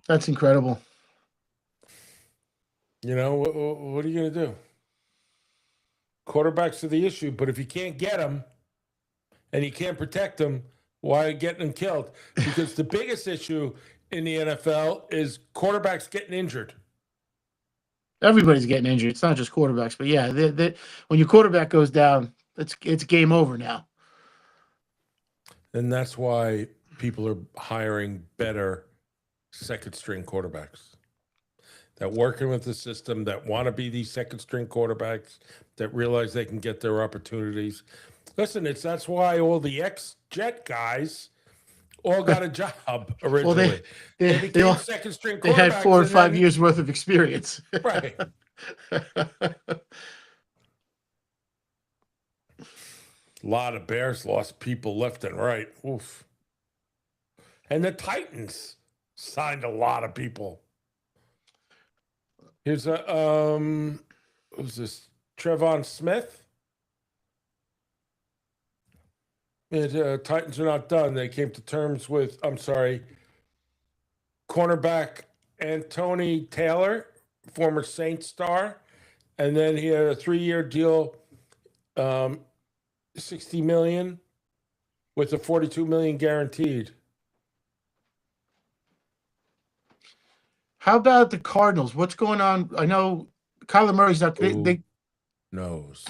That's incredible. You know, what are you going to do? Quarterbacks are the issue, but if you can't get them and you can't protect them, why are you getting them killed? Because the biggest issue in the NFL is quarterbacks getting injured. Everybody's getting injured. It's not just quarterbacks, but yeah, when your quarterback goes down, it's game over now. And that's why people are hiring better second string quarterbacks that working with the system, that want to be these second string quarterbacks, that realize they can get their opportunities. Listen, that's why all the ex-Jet guys all got a job originally. Well, they became all, second string quarterbacks. They had 4 or 5 years worth of experience. Right. A lot of Bears lost people left and right. Oof. And the Titans signed a lot of people. Here's who's this? Trevon Smith. Titans are not done. They came to terms with, cornerback Anthony Taylor, former Saints star. And then he had a 3-year deal, $60 million with a $42 million guaranteed. How about the Cardinals? What's going on? I know Kyler Murray's not. They knows.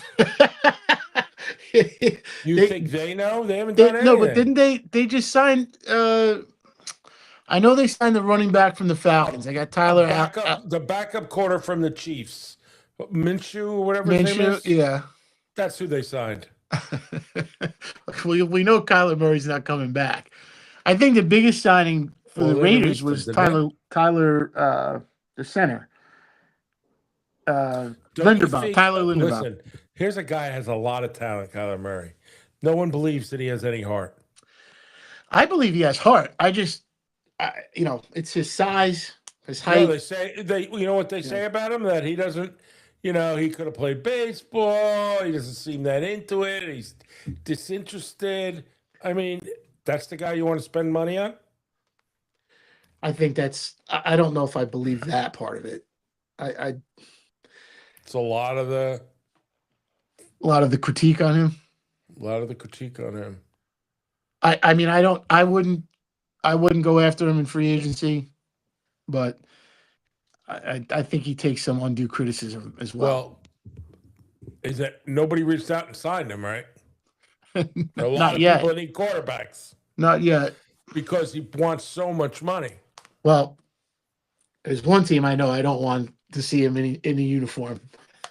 You think they know? They haven't done anything. No, but didn't they? They just signed. I know they signed the running back from the Falcons. They got Tyler the backup quarter from the Chiefs, Minshew or whatever his name is. Yeah, that's who they signed. We know Kyler Murray's not coming back. I think the biggest signing for the Raiders was Tyler, the center. Linderbaum, Tyler Linderbaum. Listen, here's a guy that has a lot of talent, Kyler Murray. No one believes that he has any heart. I believe he has heart. It's his size, his height. No, you know what they say about him? That he doesn't, he could have played baseball. He doesn't seem that into it. He's disinterested. I mean, that's the guy you want to spend money on? I think I don't know if I believe that part of it. It's a lot of the critique on him. A lot of the critique on him. I wouldn't go after him in free agency, but I think he takes some undue criticism as well. Well, is that nobody reached out and signed him, right? There are a lot Not of yet. people that need quarterbacks. Not yet. Because he wants so much money. Well, there's one team I know I don't want to see him in a uniform.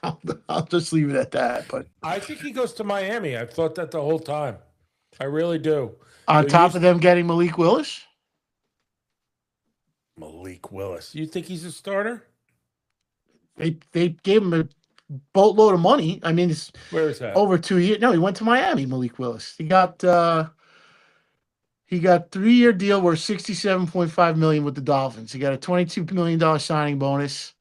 I'll just leave it at that. But I think he goes to Miami. I've thought that the whole time. I really do. On top of them getting Malik Willis? Malik Willis. You think he's a starter? They gave him a boatload of money. I mean, it's where is that? Over 2 years. No, he went to Miami, Malik Willis. He got 3-year deal worth $67.5 million with the Dolphins. He got a $22 million signing bonus.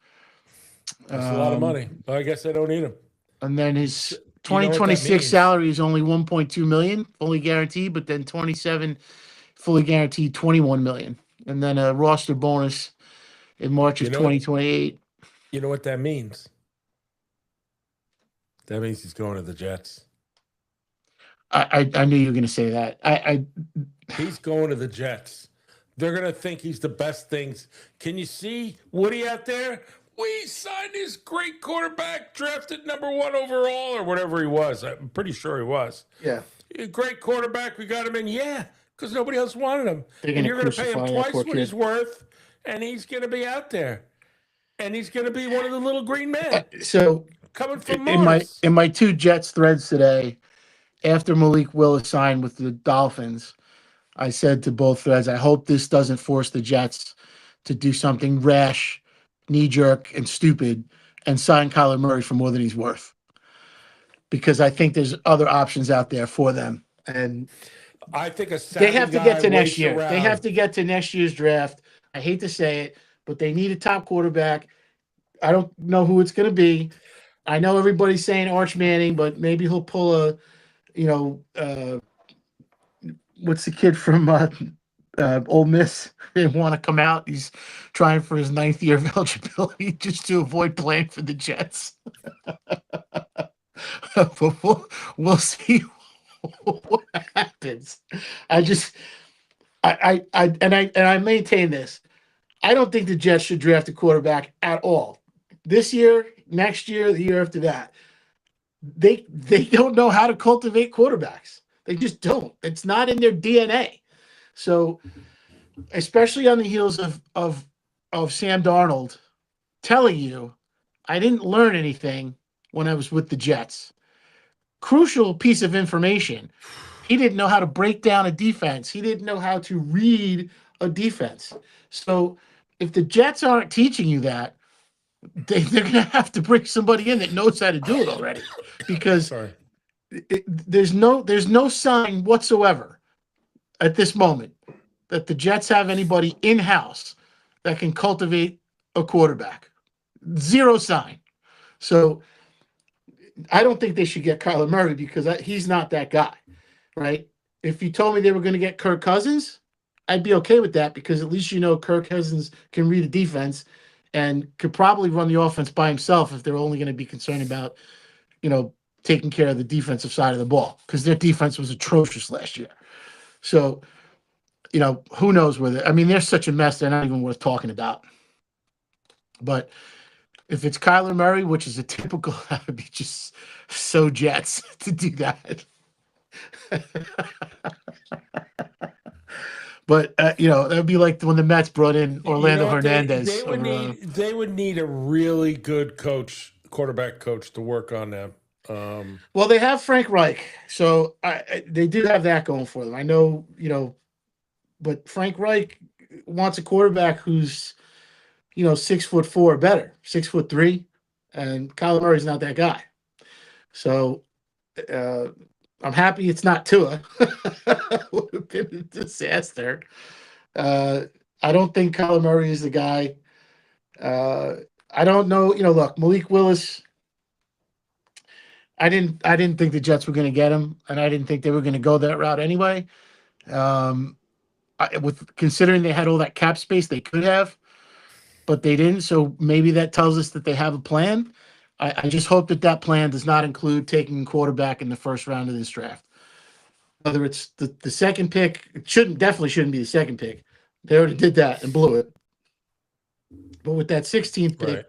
That's a lot of money. I guess I don't need him. And then his 2026 salary is only $1.2 million, fully guaranteed, but then 27 fully guaranteed $21 million. And then a roster bonus in March of 2028. You know what that means? That means he's going to the Jets. I knew you were going to say that. He's going to the Jets. They're going to think he's the best things. Can you see Woody out there? We signed this great quarterback, drafted #1 overall or whatever he was. I'm pretty sure he was. Yeah. A great quarterback. We got him in. Yeah, because nobody else wanted him. And you're going to pay him twice what he's worth, and he's going to be out there. And he's going to be one of the little green men. So coming from Mars. In my 2 Jets threads today, after Malik Willis signed with the Dolphins, I said to both threads, I hope this doesn't force the Jets to do something rash, knee-jerk, and stupid and sign Kyler Murray for more than he's worth. Because I think there's other options out there for them. And I think they have to get to next year. They have to get to next year's draft. I hate to say it, but they need a top quarterback. I don't know who it's going to be. I know everybody's saying Arch Manning, but maybe he'll pull a, what's the kid from Ole Miss? Didn't want to come out. He's trying for his 9th year of eligibility just to avoid playing for the Jets. But we'll see what happens. I maintain this. I don't think the Jets should draft a quarterback at all. This year, next year, the year after that. They don't know how to cultivate quarterbacks. They just don't. It's not in their DNA. So, especially on the heels of Sam Darnold telling you, I didn't learn anything when I was with the Jets. Crucial piece of information. He didn't know how to break down a defense. He didn't know how to read a defense. So if the Jets aren't teaching you that, they're going to have to bring somebody in that knows how to do it already, because there's no sign whatsoever at this moment that the Jets have anybody in-house that can cultivate a quarterback. Zero sign. So I don't think they should get Kyler Murray because he's not that guy, right? If you told me they were going to get Kirk Cousins, I'd be okay with that because at least Kirk Cousins can read a defense and could probably run the offense by himself if they're only going to be concerned about, taking care of the defensive side of the ball, because their defense was atrocious last year. So, who knows where they're such a mess, they're not even worth talking about. But if it's Kyler Murray, which is a typical, that would be just so Jets to do that. But that would be like when the Mets brought in Orlando Hernandez. They would need a really good quarterback coach to work on them. Well, they have Frank Reich, so they do have that going for them. I know, but Frank Reich wants a quarterback who's 6'4" or better, 6'3", and Kyler Murray's not that guy. So I'm happy it's not Tua. Would have been a disaster. I don't think Kyler Murray is the guy. I don't know. Look, Malik Willis. I didn't think the Jets were going to get him, and I didn't think they were going to go that route anyway. With considering they had all that cap space, they could have, but they didn't. So maybe that tells us that they have a plan. I just hope that plan does not include taking quarterback in the first round of this draft. Whether it's the second pick, it definitely shouldn't be the second pick. They already did that and blew it. But with that 16th pick,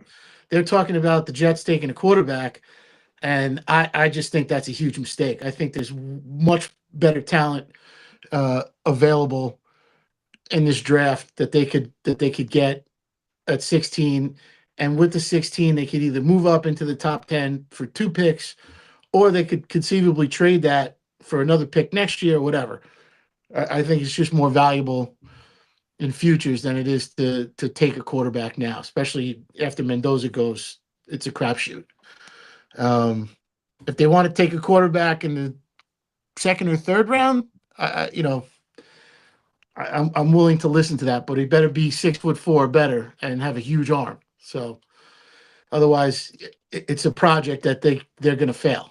they're talking about the Jets taking a quarterback, and I just think that's a huge mistake. I think there's much better talent available in this draft that they could get at 16. And with the 16, they could either move up into the top 10 for 2 picks, or they could conceivably trade that for another pick next year or whatever. I think it's just more valuable in futures than it is to take a quarterback now, especially after Mendoza goes. It's a crapshoot. If they want to take a quarterback in the second or third round, I'm willing to listen to that, but he better be 6'4" or better and have a huge arm. So otherwise it's a project that they're going to fail.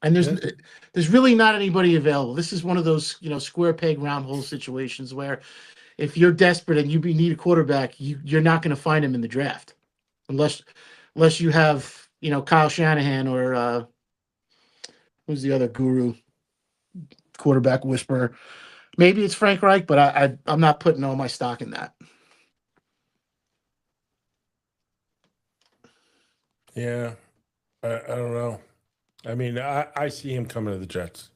And there's really not anybody available. This is one of those, square peg round hole situations where if you're desperate and you need a quarterback, you're not going to find him in the draft unless you have, Kyle Shanahan or who's the other guru quarterback whisperer. Maybe it's Frank Reich, but I'm not putting all my stock in that. Yeah, I don't know. I mean, I see him coming to the Jets.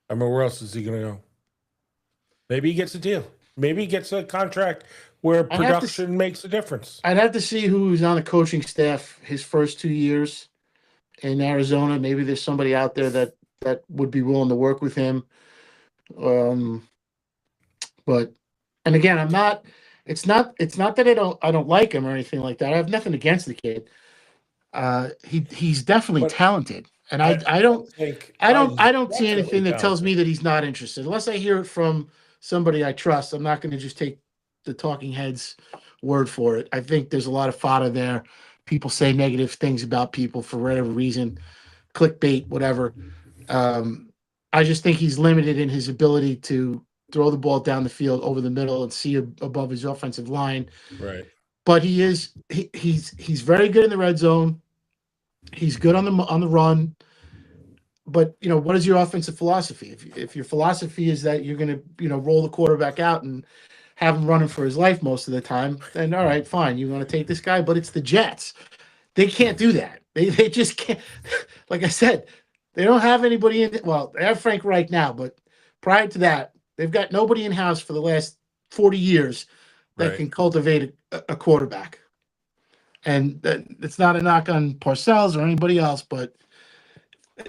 I mean, where else is he going to go? Maybe he gets a deal. Maybe he gets a contract where production makes a difference. I'd have to see who's on the coaching staff his first 2 years in Arizona. Maybe there's somebody out there that would be willing to work with him. But again, it's not that I don't like him or anything like that. I have nothing against the kid. He's definitely talented, and I don't see anything that tells me that he's not interested. Unless I hear it from somebody I trust, I'm not going to just take the talking heads' word for it. I think there's a lot of fodder there. People say negative things about people for whatever reason, clickbait, whatever. I just think he's limited in his ability to throw the ball down the field over the middle and see above his offensive line. Right. But he's very good in the red zone. He's good on the run. But what is your offensive philosophy? If your philosophy is that you're going to roll the quarterback out and have him running for his life most of the time, then all right, fine. You're going to take this guy, but it's the Jets. They can't do that. They just can't. Like I said, they don't have anybody in. Well, they have Frank Reich now, but prior to that, they've got nobody in house for the last 40 years that can cultivate a quarterback. And it's not a knock on Parcells or anybody else, but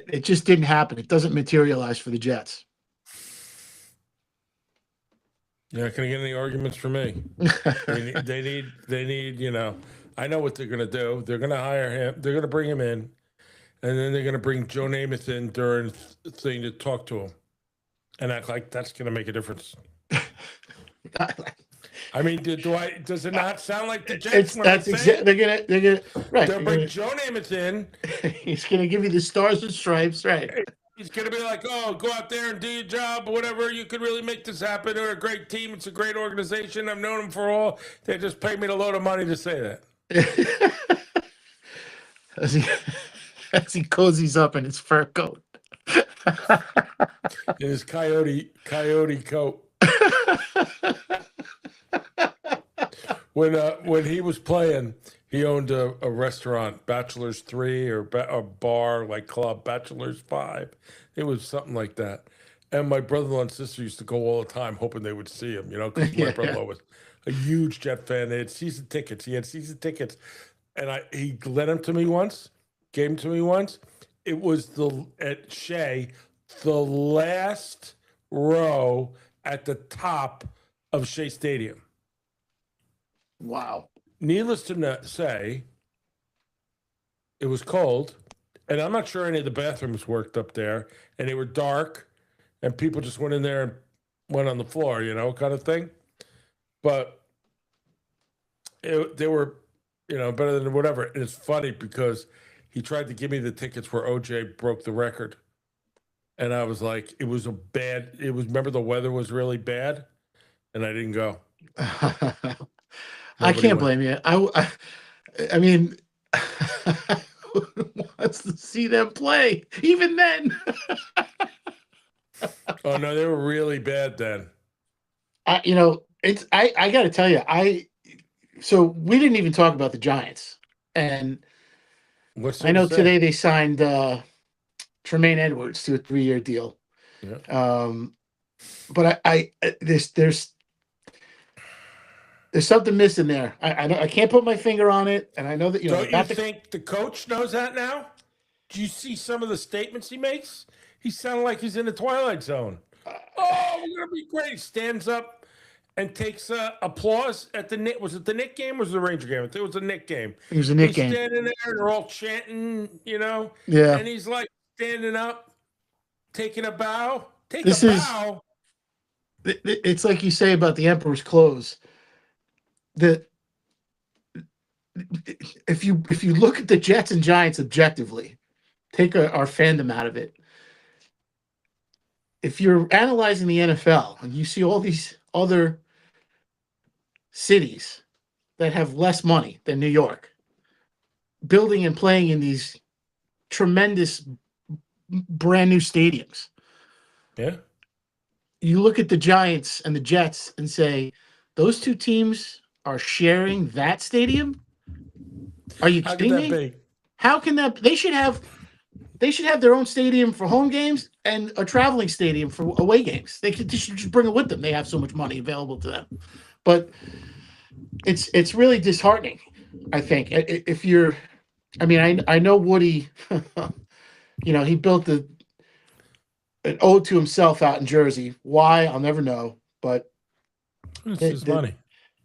it just didn't happen. It doesn't materialize for the Jets. You're not going to get any arguments from me. They need, I know what they're going to do. They're going to hire him. They're going to bring him in. And then they're going to bring Joe Namath in during the thing to talk to him and act like that's going to make a difference. I mean, does it not sound like the Jets? They're gonna right. They'll bring Joe Namath in. He's gonna give you the stars and stripes, right? He's gonna be like, "Oh, go out there and do your job, or whatever. You could really make this happen. They're a great team. It's a great organization. I've known them for all. They just paid me a load of money to say that." As he cozies up in his fur coat, in his coyote coat. When he was playing, he owned a restaurant, Bachelor's 3, or a bar like club, Bachelor's 5. It was something like that. And my brother-in-law and sister used to go all the time, hoping they would see him. Because my brother-in-law was a huge Jet fan. They had season tickets. He had season tickets, and he lent them to me once. Gave them to me once. It was at Shea, the last row at the top of Shea Stadium. Wow. Needless to say, it was cold, and I'm not sure any of the bathrooms worked up there, and they were dark, and people just went in there and went on the floor, kind of thing. But they were, better than whatever. And it's funny because he tried to give me the tickets where OJ broke the record. And I was like, remember the weather was really bad, and I didn't go. I can't blame you. I mean, who wants to see them play? Even then. Oh no, they were really bad then. I got to tell you, so we didn't even talk about the Giants, and I know today they signed Tremaine Edwards to a 3-year deal. Yeah. But there's something missing there. I can't put my finger on it, and I know that Don't you think the coach knows that now? Do you see some of the statements he makes? He sounded like he's in the Twilight Zone. Oh, we're gonna be great. He stands up and takes applause at the Knick. Was it the Knick game or was it the Ranger game? I think it was the Knick game. It was a Knick game. He's standing there, and they're all chanting, Yeah. And he's like standing up, taking a bow. Bow. It's like you say about the Emperor's clothes. If you look at the Jets and Giants objectively, take our fandom out of it. If you're analyzing the NFL and you see all these other cities that have less money than New York, building and playing in these tremendous brand new stadiums. Yeah. You look at the Giants and the Jets and say, those two teams are sharing that stadium? Are you kidding me? How can that? They should have their own stadium for home games and a traveling stadium for away games. They should just bring it with them. They have so much money available to them. But it's really disheartening, I think. If you're, I know Woody, he built an ode to himself out in Jersey. Why? I'll never know. But it's his money.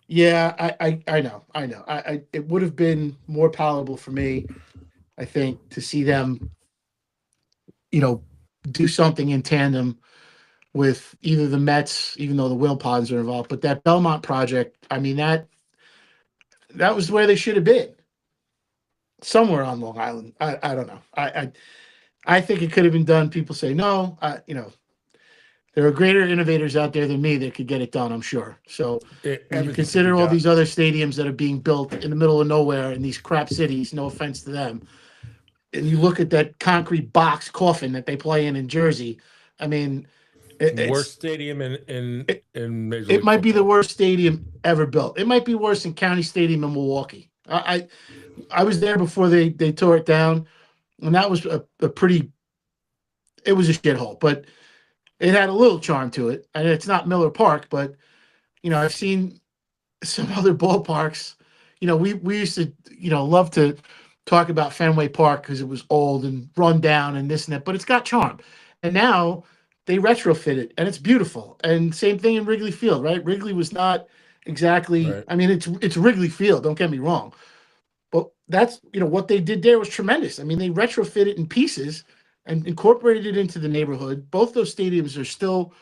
Yeah, I know. It would have been more palatable for me, I think, to see them, do something in tandem with either the Mets, even though the Wilpons are involved, but that Belmont project, I mean, that was where they should have been. Somewhere on Long Island. I don't know. I think it could have been done. People say no. There are greater innovators out there than me that could get it done, I'm sure. So when you consider all these other stadiums that are being built in the middle of nowhere in these crap cities, no offense to them, and you look at that concrete box coffin that they play in Jersey, I mean, worst stadium in Major League it might be the Football. worst stadium ever built. It might be worse than County Stadium in Milwaukee. I was there before they tore it down, and that was a pretty. It was a shithole, but it had a little charm to it. And it's not Miller Park, but I've seen some other ballparks. We used to love to talk about Fenway Park because it was old and run down and this and that, but it's got charm. And now they retrofit it, and it's beautiful. And same thing in Wrigley Field, right? Wrigley was not exactly. Right. I mean, it's Wrigley Field. Don't get me wrong, but that's what they did there was tremendous. I mean, they retrofit it in pieces and incorporated it into the neighborhood. Both those stadiums are still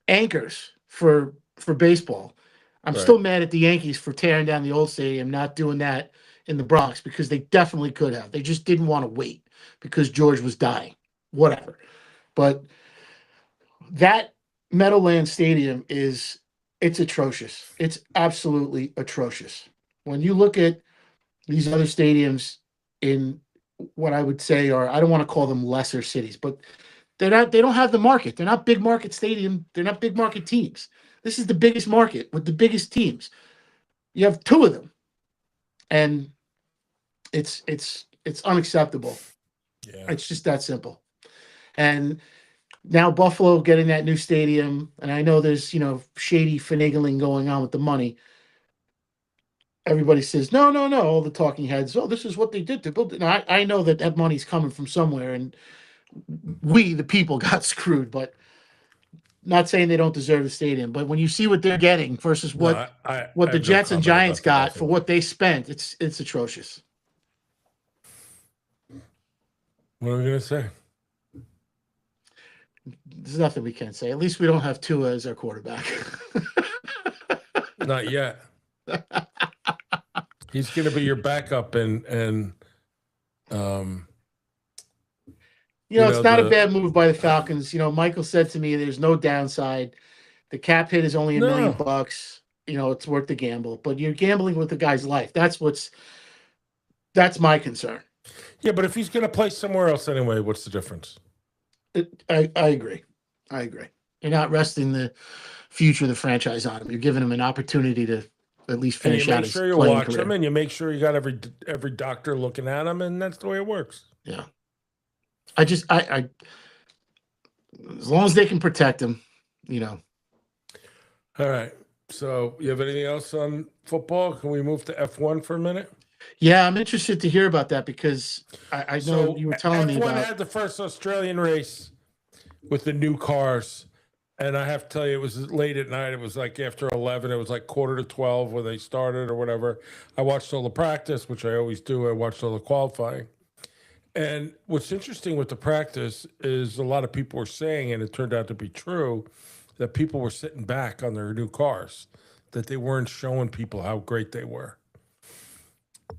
anchors for baseball. I'm still mad at the Yankees for tearing down the old stadium, not doing that in the Bronx, because they definitely could have. They just didn't want to wait because George was dying. Whatever. But that Meadowlands Stadium it's atrocious. It's absolutely atrocious. When you look at these other stadiums in what I would say are, I don't want to call them lesser cities, but they don't have the market. They're not big market stadium. They're not big market teams. This is the biggest market with the biggest teams. You have two of them, and it's unacceptable. Yeah. It's just that simple. And now Buffalo getting that new stadium, and I know there's shady finagling going on with the money. Everybody says, no, all the talking heads, this is what they did to build it. Now, I know that money's coming from somewhere, and we, the people, got screwed, but not saying they don't deserve the stadium. But when you see what they're getting versus what the Jets and Giants got for what they spent, it's atrocious. What are we going to say? There's nothing we can say. At least we don't have Tua as our quarterback. Not yet. He's going to be your backup, and it's not a bad move by the Falcons. Michael said to me, "There's no downside. The cap hit is only $1 million. It's worth the gamble, but you're gambling with the guy's life. That's my concern." Yeah, but if he's going to play somewhere else anyway, what's the difference? I agree. You're not resting the future of the franchise on him. You're giving him an opportunity to at least finish out his playing career. You make sure you watch him, and you make sure you got every doctor looking at him, and that's the way it works. Yeah. I as long as they can protect him, All right. So you have anything else on football? Can we move to F1 for a minute? Yeah, I'm interested to hear about that because I know you were telling me about. F1 had the first Australian race with the new cars. And I have to tell you, it was late at night. It was like after 11. It was like 11:45 when they started or whatever. I watched all the practice, which I always do. I watched all the qualifying. And what's interesting with the practice is a lot of people were saying, and it turned out to be true, that people were sitting back on their new cars, that they weren't showing people how great they were.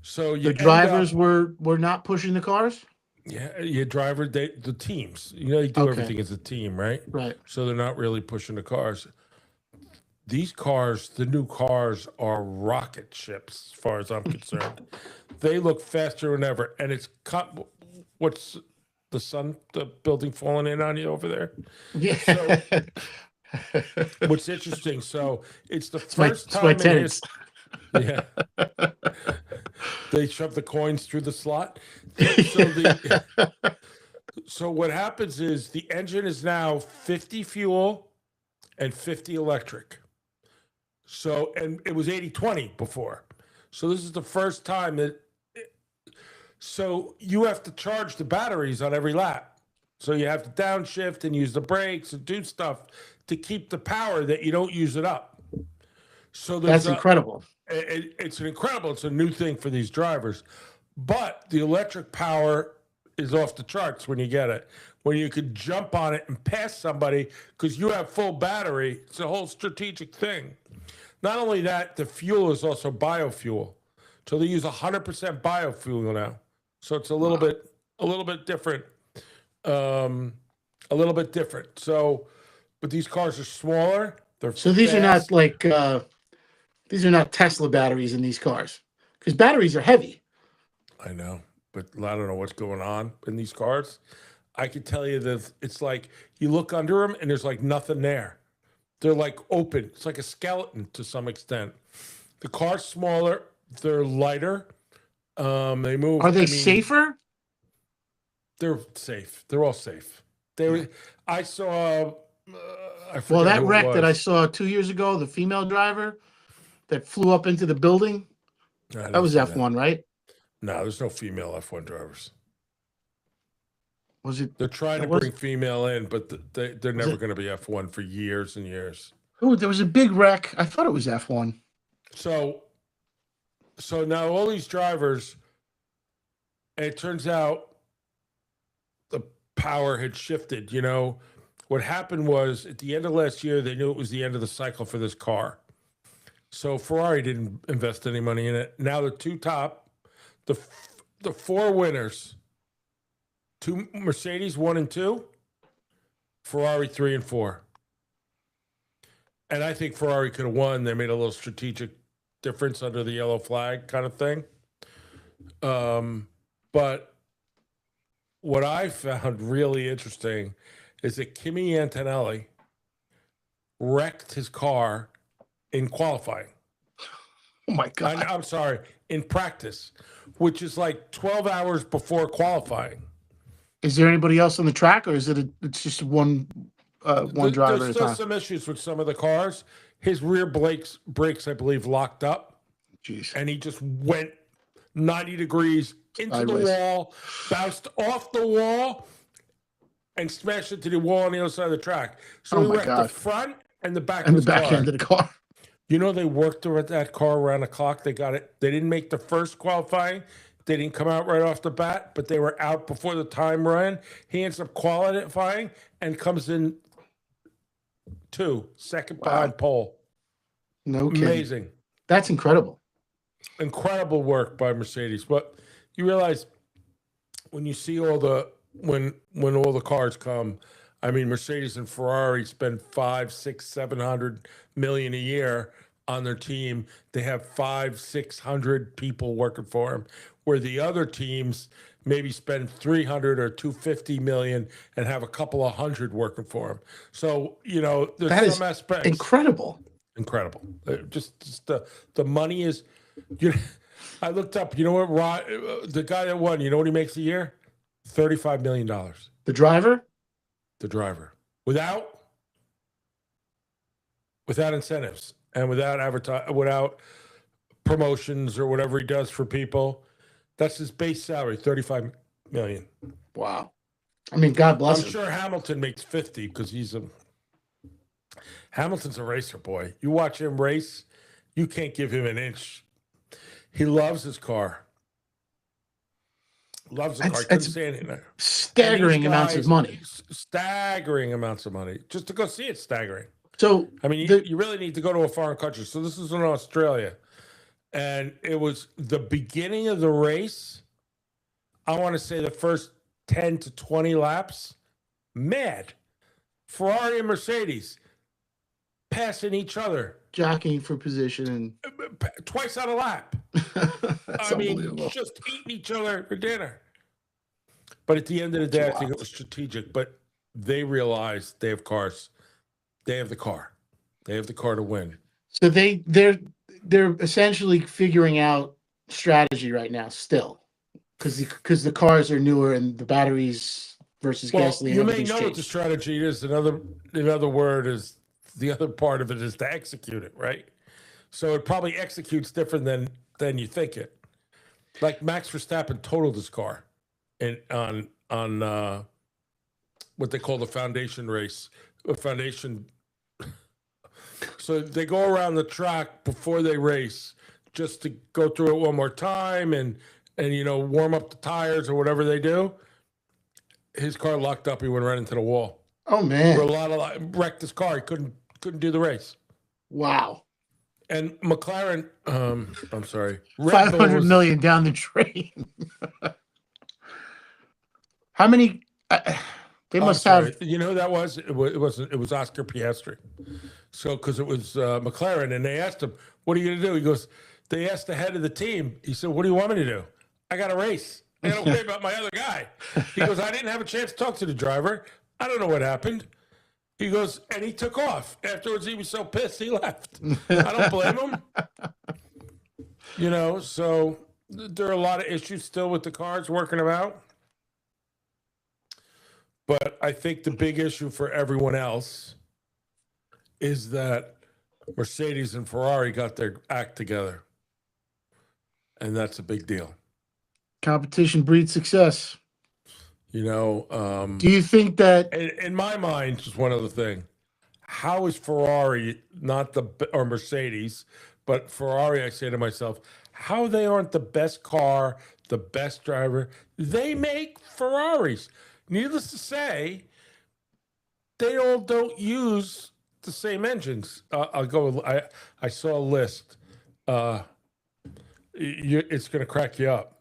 So the drivers were not pushing the cars? Yeah, the teams. They do everything as a team, right? Right. So they're not really pushing the cars. These cars, the new cars, are rocket ships, as far as I'm concerned. They look faster than ever, and it's what's the building falling in on you over there? Yeah. So, what's interesting? So it's the first time in history. Yeah. They shove the coins through the slot. So what happens is the engine is now 50 fuel and 50 electric. So, and it was 80-20 before. So this is the first time so you have to charge the batteries on every lap. So you have to downshift and use the brakes and do stuff to keep the power that you don't use it up. So that's incredible. It's a new thing for these drivers, but the electric power is off the charts when you get it. when you could jump on it and pass somebody because you have full battery. It's a whole strategic thing. Not only that, the fuel is also biofuel. So they use 100% biofuel now. So it's a little bit different. A little bit different. So, but these cars are smaller. So these are not like these are not Tesla batteries in these cars, because batteries are heavy. I know, but I don't know what's going on in these cars. I can tell you that it's like you look under them and there's like nothing there. They're like open. It's like a skeleton to some extent. The car's smaller. They're lighter. They move. Are they safer? They're safe. They're all safe. I saw. Well, that wreck that I saw 2 years ago, the female driver that flew up into the building, that was F1, right? No, there's no female F1 drivers. Was it? They're trying to bring female in, but they're never going to be F1 for years and years. Oh, there was a big wreck. I thought it was F1. So now all these drivers, and it turns out the power had shifted. You know, what happened was at the end of last year, they knew it was the end of the cycle for this car. So Ferrari didn't invest any money in it. Now the two top, the four winners, two Mercedes 1 and 2, Ferrari 3 and 4. And I think Ferrari could have won. They made a little strategic difference under the yellow flag kind of thing. But what I found really interesting is that Kimi Antonelli wrecked his car in qualifying. Oh my God. I'm sorry, in practice, which is like 12 hours before qualifying. Is there anybody else on the track, or is it's just one driver? There's still some issues with some of the cars. His rear brakes, I believe, locked up. Jeez. And he just went 90 degrees into the wall, bounced off the wall, and smashed into the wall on the other side of the track. So he wrecked the front and the back and the back end of the car. You know, they worked that car around the clock. They got it. They didn't make the first qualifying. They didn't come out right off the bat, but they were out before the time ran. He ends up qualifying and comes in second behind pole. No kidding. Amazing. That's incredible. Incredible work by Mercedes. But you realize when you see all the when all the cars come, I mean, Mercedes and Ferrari spend 500, 600, 700 million a year on their team. They have 500, 600 people working for them, where the other teams maybe spend 300 or 250 million and have a couple of hundred working for them. So, you know, there's some aspects. Incredible. Just the money is, I looked up, you know what, the guy that won, you know what he makes a year? $35 million. The driver? The driver. Without incentives and without promotions or whatever he does for people. That's his base salary, $35 million. Wow. I mean, God bless him. I'm sure Hamilton makes 50 because Hamilton's a racer, boy. You watch him race, you can't give him an inch. He loves his car. Loves the car. Couldn't say anything. Staggering amounts of money. Staggering amounts of money. Just to go see it, staggering. So, I mean, you really need to go to a foreign country. So this is in Australia. And it was the beginning of the race. I want to say the first 10 to 20 laps. Mad. Ferrari and Mercedes passing each other. Jockeying for position. And twice on a lap. I mean, just eating each other for dinner. But at the end of the day, I think it was strategic. But they realized they have cars. They have the car. They have the car to win. So they're essentially figuring out strategy right now still, because the cars are newer and the batteries versus gasoline. You may know what the strategy is. Another word is, the other part of it is to execute it, right? So it probably executes different than you think it. Like Max Verstappen totaled his car on what they call the foundation race. So they go around the track before they race just to go through it one more time and warm up the tires or whatever they do. his car locked up. He went right into the wall. Oh man! For a lot of wrecked his car. He couldn't do the race. Wow. And McLaren, I'm sorry, Red 500 million down the drain. How many? They must have. You know who that was? It was Oscar Piastri. So because it was McLaren, and they asked him, "What are you going to do?" He goes, "They asked the head of the team." He said, "What do you want me to do? I got a race. I got to worry about my other guy." He goes, "I didn't have a chance to talk to the driver. I don't know what happened." He goes, and he took off. Afterwards, he was so pissed, he left. I don't blame him. You know, so there are a lot of issues still with the cars working them out. But I think the big issue for everyone else is that Mercedes and Ferrari got their act together. And that's a big deal. Competition breeds success. You know, do you think that in my mind, just one other thing, how is Ferrari or Mercedes, but Ferrari, I say to myself, how they aren't the best car, the best driver? They make Ferraris. Needless to say, they all don't use the same engines. I saw a list. It's going to crack you up.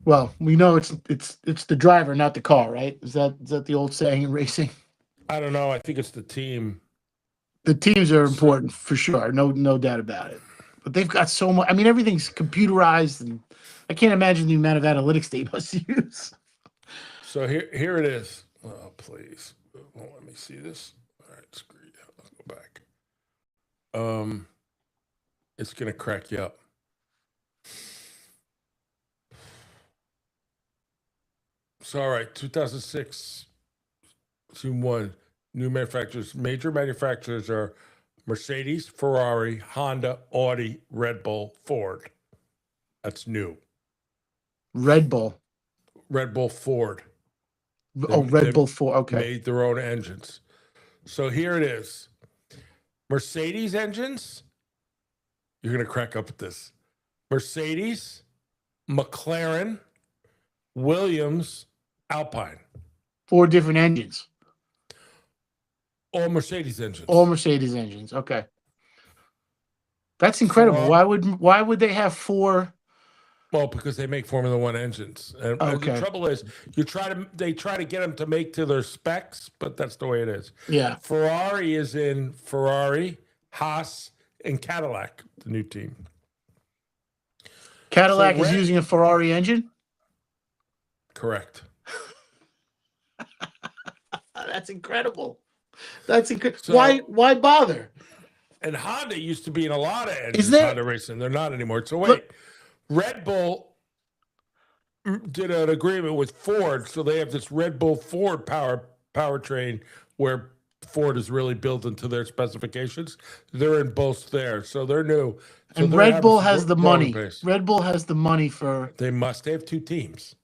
Well, we know it's the driver, not the car, right? Is that the old saying in racing? I don't know. I think it's the team. The teams are important for sure. No doubt about it. But they've got so much. I mean, everything's computerized, and I can't imagine the amount of analytics they must use. So here it is. Oh, please. Well, let me see this. All right, screw you. Let's go back. It's going to crack you up. So, all right, 2006, Q1, new manufacturers. Major manufacturers are Mercedes, Ferrari, Honda, Audi, Red Bull, Ford. That's new. Red Bull, Ford. Red Bull Ford. Okay. Made their own engines. So here it is. Mercedes engines. You're going to crack up at this. Mercedes, McLaren, Williams, Alpine. 4 different engines. All Mercedes engines. All Mercedes engines. Okay. That's incredible. Why would they have 4? Well, because they make Formula One engines. And the trouble is they try to get them to make to their specs, but that's the way it is. Yeah. Ferrari is in Ferrari, Haas, and Cadillac, the new team. Cadillac is using a Ferrari engine? Correct. That's incredible. That's incredible. So, why bother? And Honda used to be in a lot of engines. Honda racing. They're not anymore. So wait, Red Bull did an agreement with Ford, so they have this Red Bull Ford powertrain where Ford is really built into their specifications. They're in both there, so they're new. So and Red Bull has the money. Red Bull has the money for. They must. They have 2 teams.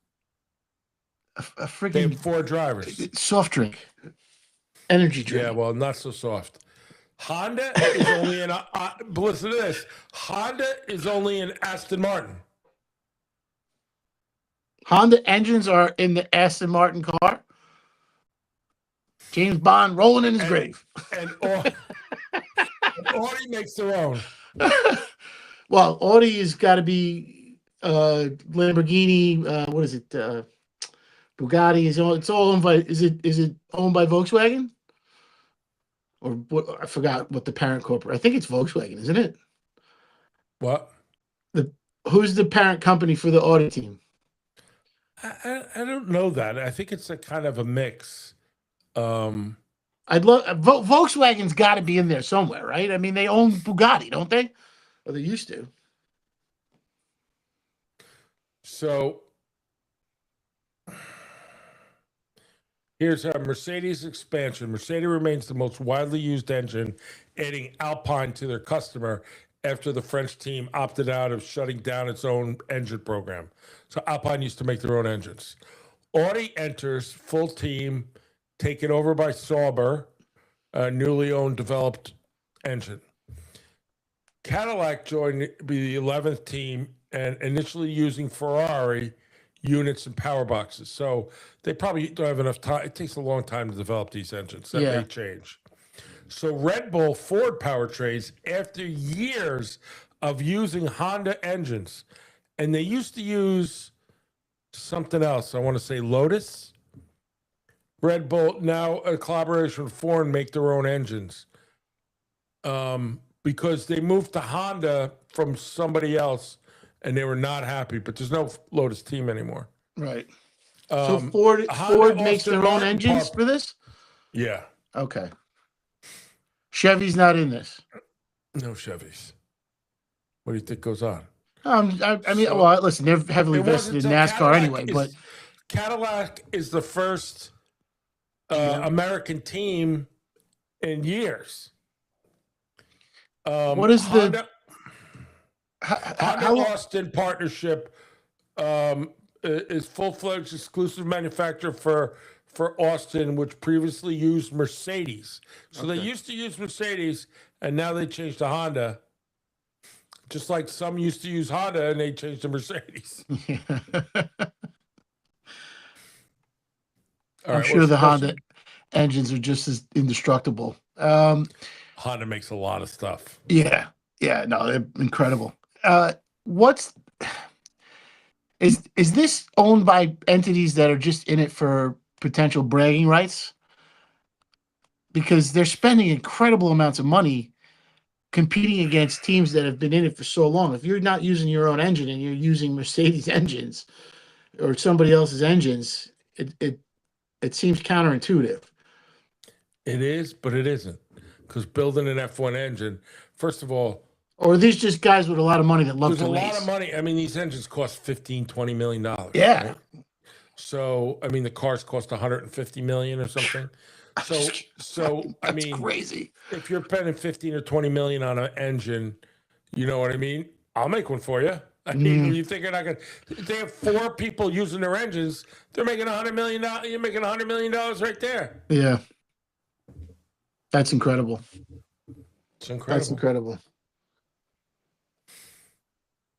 A freaking. They have 4 drivers. Soft drink, energy drink. Yeah, well, not so soft. Honda is only in. Listen to this. Honda is only in Aston Martin. Honda engines are in the Aston Martin car. James Bond rolling in his grave. And Audi makes their own. Well, Audi has got to be Lamborghini. What is it? Bugatti is all. It's all owned by. Is it owned by Volkswagen? Or what? I forgot what the parent corporate. I think it's Volkswagen, isn't it? What? Who's the parent company for the Audi team? I don't know that. I think it's a kind of a mix. I'd love Volkswagen's got to be in there somewhere, right? I mean, they own Bugatti, don't they? Or they used to. So here's how Mercedes expansion. Mercedes remains the most widely used engine, adding Alpine to their customer after the French team opted out of shutting down its own engine program. So Alpine used to make their own engines. Audi enters full team, taken over by Sauber, a newly owned developed engine. Cadillac joined be the 11th team and initially using Ferrari, units and power boxes. So they probably don't have enough time. It takes a long time to develop these engines. That may change. So Red Bull Ford powertrains, after years of using Honda engines, and they used to use something else. I want to say Lotus. Red Bull, now a collaboration with Ford, make their own engines. Because they moved to Honda from somebody else and they were not happy, but there's no Lotus team anymore. Right. So Ford makes their own engines for this? Yeah. Okay. Chevy's not in this. No Chevys. What do you think goes on? Well, listen, they're heavily vested in NASCAR anyway, but Cadillac is the first American team in years. What is Honda Austin partnership is full-fledged exclusive manufacturer for Austin, which previously used Mercedes. So they used to use Mercedes, and now they changed to Honda. Just like some used to use Honda, and they changed to Mercedes. I'm sure the Honda engines are just as indestructible. Honda makes a lot of stuff. Yeah, no, they're incredible. Is this owned by entities that are just in it for potential bragging rights? Because they're spending incredible amounts of money competing against teams that have been in it for so long. If you're not using your own engine and you're using Mercedes engines or somebody else's engines, it seems counterintuitive. It is, but it isn't. Because building an F1 engine, first of all, or are these just guys with a lot of money that love to race? There's a lot of money. I mean, these engines cost $15-20 million. Yeah. Right? So, I mean, the cars cost $150 million or something. So I mean, crazy. If you're spending 15 or 20 million on an engine, you know what I mean? I'll make one for you. I mean, you think you're not gonna? If they have 4 people using their engines, they're making $100 million. You're making $100 million right there. Yeah. That's incredible. It's incredible. That's incredible.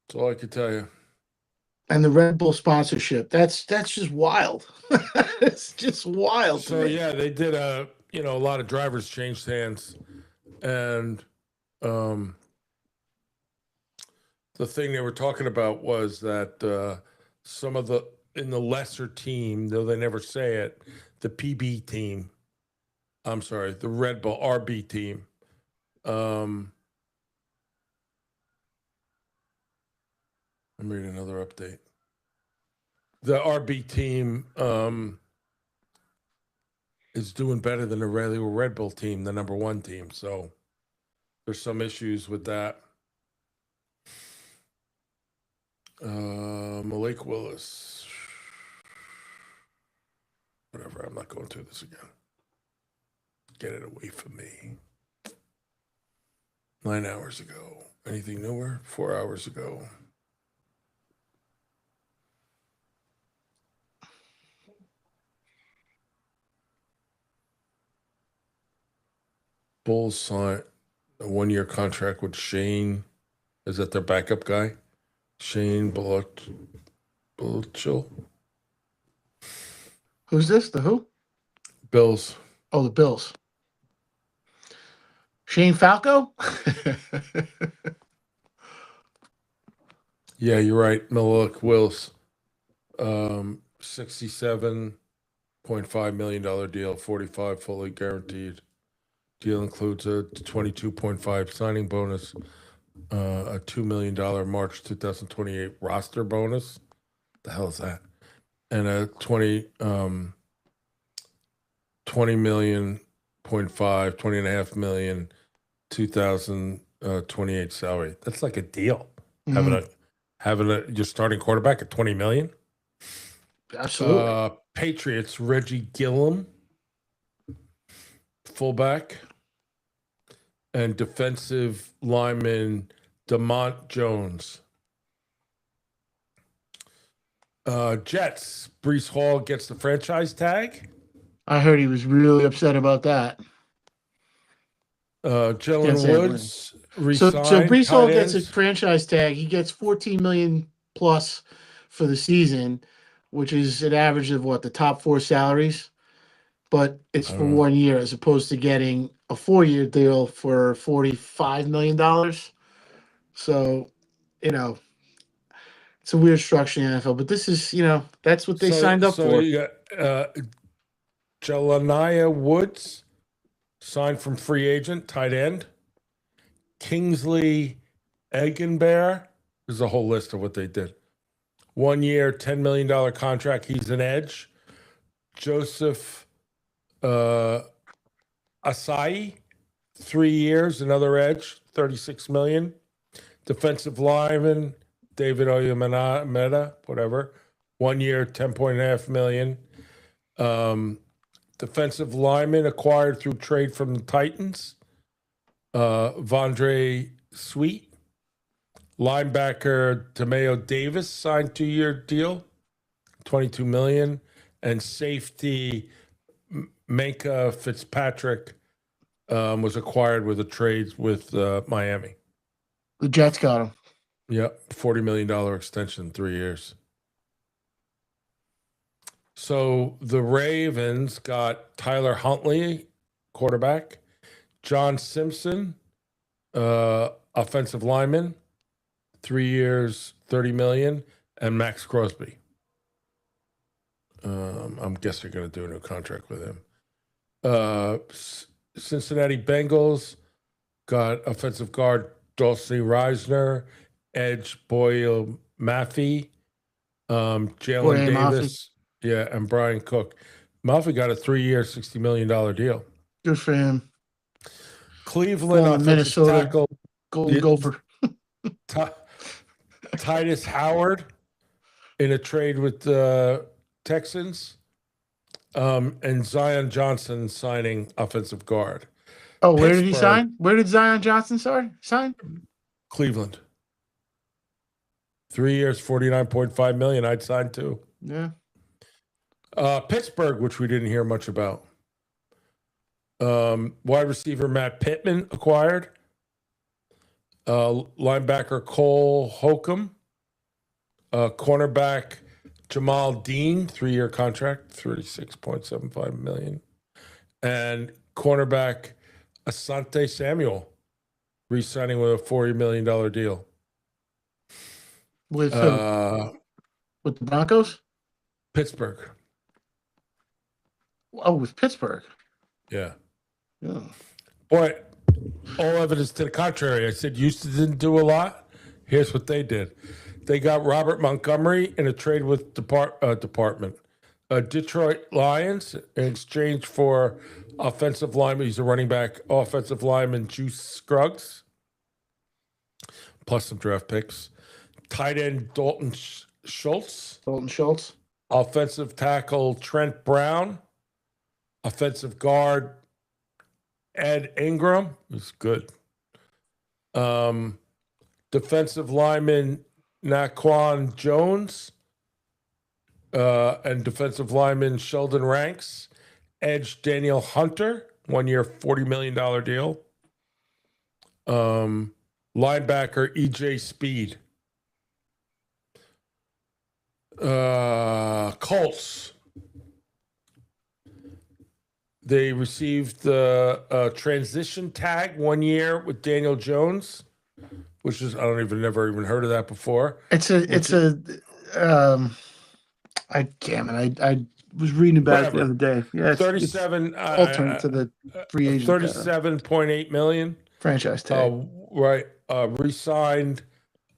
That's all I could tell you. And the Red Bull sponsorship, that's just wild. It's just wild. So yeah, they did a lot of drivers changed hands, and the thing they were talking about was that some of in the lesser team, though they never say it, the PB team. I'm sorry, the Red Bull RB team. I'm reading another update. The RB team is doing better than the regular Red Bull team, the number 1 team. So there's some issues with that. Malik Willis. Whatever, I'm not going through this again. Get it away from me. 9 hours ago. Anything newer? 4 hours ago. Bulls signed a 1-year contract with Shane. Is that their backup guy? Shane Buechel. Who's this? The who? Bills. Oh, the Bills. Shane Falco? Yeah, you're right. Malik Willis. $67.5 million deal, 45 fully guaranteed. Deal includes a 22.5 signing bonus, a $2 million March 2028 roster bonus. The hell is that? And a 20 million, 20.5 million 2028 salary. That's like a deal. Having your starting quarterback at 20 million. Absolutely. Patriots, Reggie Gilliam, fullback, and defensive lineman DeMont Jones. Jets, Breece Hall gets the franchise tag. I heard he was really upset about that. Jalen Woods resigned. So Breece Hall gets a franchise tag. He gets $14 million plus for the season. which is an average of what the top 4 salaries, but it's for 1 year as opposed to getting a 4-year deal for $45 million. So, you know, it's a weird structure in the NFL, but this is, that's what they signed up for. You got Jelaniah Woods signed from free agent, tight end. Kingsley Egenbear. There's a whole list of what they did. 1 year, $10 million contract. He's an edge. Joseph Asai, 3 years, another edge, $36 million. Defensive lineman, David Oyemeda, whatever. 1 year, $10.5 million. Defensive lineman acquired through trade from the Titans. Vondre Sweet. Linebacker Demeo Davis signed 2-year deal, $22 million. And safety Minka Fitzpatrick was acquired with a trade with Miami. The Jets got him. Yep, $40 million extension, 3 years. So the Ravens got Tyler Huntley, quarterback, John Simpson, offensive lineman, 3 years, $30 million, and Max Crosby. I'm guessing they're going to do a new contract with him. Cincinnati Bengals got offensive guard Dulcie Reisner, edge Boyle Maffey, Jalen Davis, and Brian Cook. Maffey got a 3-year, $60 million deal. Good for him. Cleveland, Minnesota, tackle, Golden Gopher. Titus Howard in a trade with the Texans, and Zion Johnson signing offensive guard. Oh, where did he sign? Where did Zion Johnson sign? Cleveland. 3 years, $49.5 million. I'd sign too. Yeah. Pittsburgh, which we didn't hear much about. Wide receiver Matt Pittman acquired. Linebacker Cole Holcomb. Cornerback Jamal Dean, 3-year contract, $36.75 million. And cornerback Asante Samuel, re-signing with a $40 million deal. With the Broncos? Pittsburgh. Oh, with Pittsburgh. Yeah. Yeah. Boy, all evidence to the contrary. I said Houston didn't do a lot. Here's what they did. They got Robert Montgomery in a trade with Detroit Lions in exchange for offensive lineman. He's a running back, offensive lineman Juice Scruggs, plus some draft picks. Tight end Dalton Schultz. Offensive tackle Trent Brown. Offensive guard Ed Ingram. He's good. Defensive lineman Naquan Jones. And defensive lineman Sheldon Ranks. Edge Daniel Hunter, 1 year, $40 million deal. Linebacker EJ Speed. Colts. They received the transition tag 1 year with Daniel Jones, which is never even heard of that before. I was reading about it the other day. Yeah, 37 alternate to the free agent. $37.8 million franchise tag. Right. Re-signed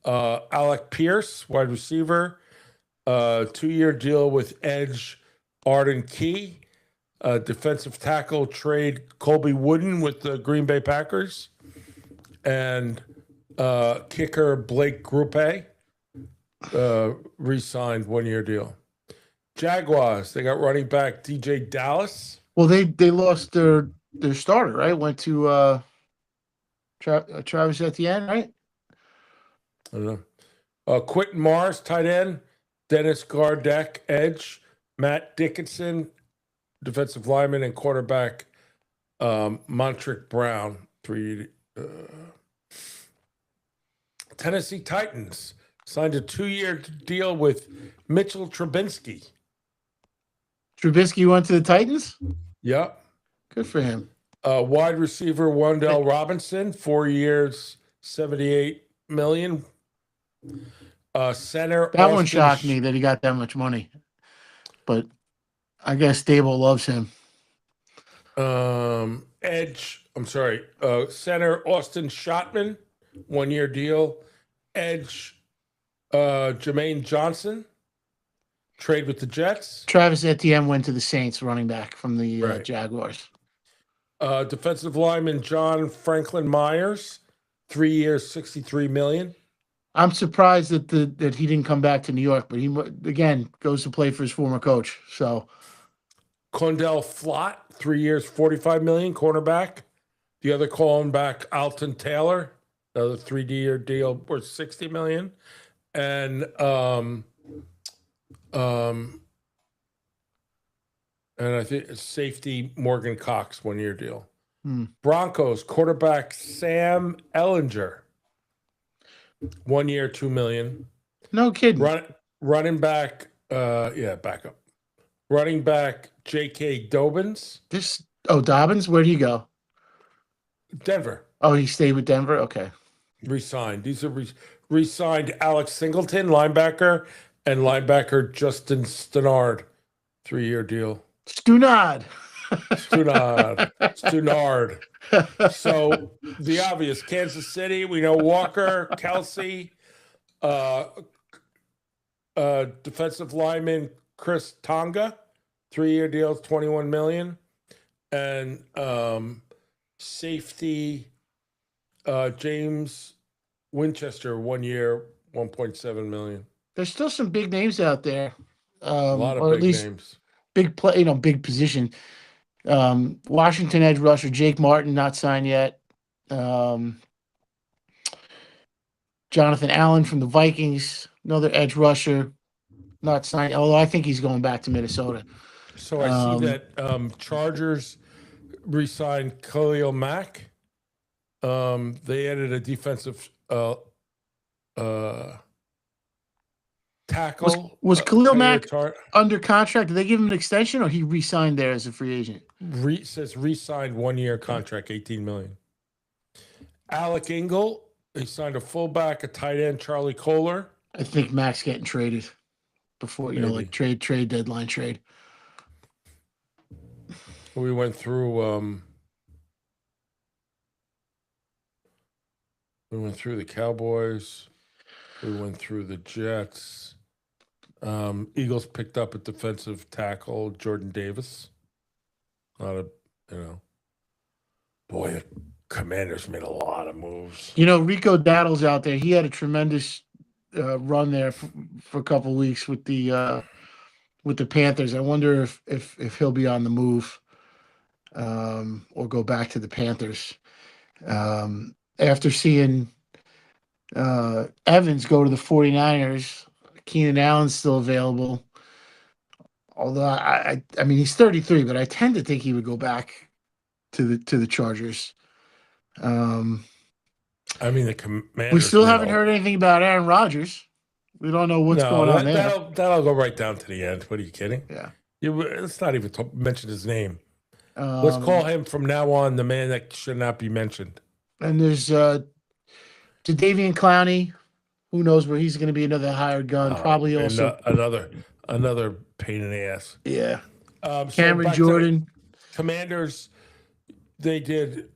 Alec Pierce, wide receiver. 2-year deal with edge Arden Key. Defensive tackle trade Colby Wooden with the Green Bay Packers. And kicker Blake Grupe re-signed 1-year deal. Jaguars, they got running back DJ Dallas. Well, they lost their starter, right? Went to Travis Etienne, right? I don't know. Quentin Morris, tight end. Dennis Gardeck, edge. Matt Dickinson, defensive lineman, and quarterback Montrick Brown. Tennessee Titans signed a 2-year deal with Mitchell Trubisky. Trubisky went to the Titans? Yep. Good for him. Wide receiver Wan'Dale Robinson, 4 years, $78 million. Center That one Austin shocked me that he got that much money. But I guess Dable loves him. Center Austin Schotman, 1-year deal. Edge Jermaine Johnson, trade with the Jets. Travis Etienne went to the Saints, running back from the Right. Jaguars. Defensive lineman John Franklin Myers, 3 years, $63 million. I'm surprised that he didn't come back to New York, but he again goes to play for his former coach. So Condell Flott, 3 years, $45 million, cornerback. The other cornerback, Alton Taylor, another 3-year deal worth $60 million. And I think safety Morgan Cox, 1-year deal. Broncos quarterback Sam Ellinger, 1 year, $2 million. No kidding. Running back, backup. Running back J.K. Dobbins. Dobbins, where'd he go? Denver. Oh, he stayed with Denver? Okay. Resigned. These are resigned Alex Singleton, linebacker, and linebacker Justin Stannard, 3-year deal. Stunard. So the obvious, Kansas City, we know Walker, Kelsey, defensive lineman Chris Tonga, 3-year deal, $21 million. And safety James Winchester, 1 year, $1.7 million. There's still some big names out there. A lot of big names. Big play, big position. Washington edge rusher Jake Martin, not signed yet. Jonathan Allen from the Vikings, another edge rusher, not signed. Although I think he's going back to Minnesota. So I see that Chargers re-signed Khalil Mack. They added a defensive tackle. Was Khalil Mack under contract? Did they give him an extension, or he re-signed there as a free agent? Says re-signed 1-year contract, $18 million. Alec Ingle, he signed a fullback, a tight end, Charlie Kohler. I think Mack's getting traded before, like trade deadline trade. We went through the Cowboys. We went through the Jets. Eagles picked up a defensive tackle, Jordan Davis. The Commanders made a lot of moves. Rico Daddle's out there. He had a tremendous run there for a couple of weeks with the Panthers. I wonder if he'll be on the move or go back to the Panthers. After seeing Evans go to the 49ers, Keenan Allen's still available. Although I mean he's 33, but I tend to think he would go back to the Chargers. The Commanders. We still haven't heard anything about Aaron Rodgers. We don't know what's going on there. That'll go right down to the end. What are you kidding? Yeah. Let's not even mention his name. Let's call him from now on the man that should not be mentioned. And there's Jadeveon Clowney. Who knows where he's going to be? Another hired gun. Probably also another pain in the ass. Yeah. Cameron Jordan. Commanders, they did,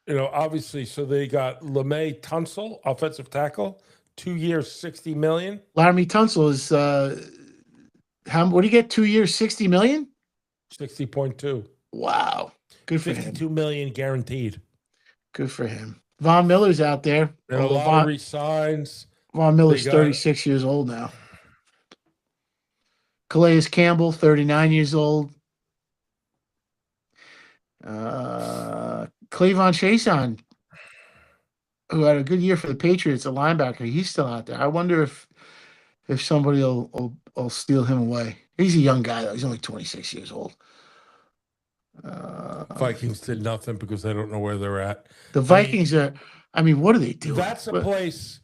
obviously. So they got LeMay Tunsil, offensive tackle, 2 years, $60 million. Laramie Tunsil is what do you get? 2 years, $60 million? 60.2. Wow. Good for him. $52 million guaranteed. Good for him. Von Miller's out there. And a lot of resigns. Von Miller's 36 years old now. Calais Campbell, 39 years old. Clavon Chason, who had a good year for the Patriots, a linebacker, he's still out there. I wonder if somebody will steal him away. He's a young guy, though. He's only 26 years old. Vikings did nothing because they don't know where they're at. The Vikings what do they do? That's a place.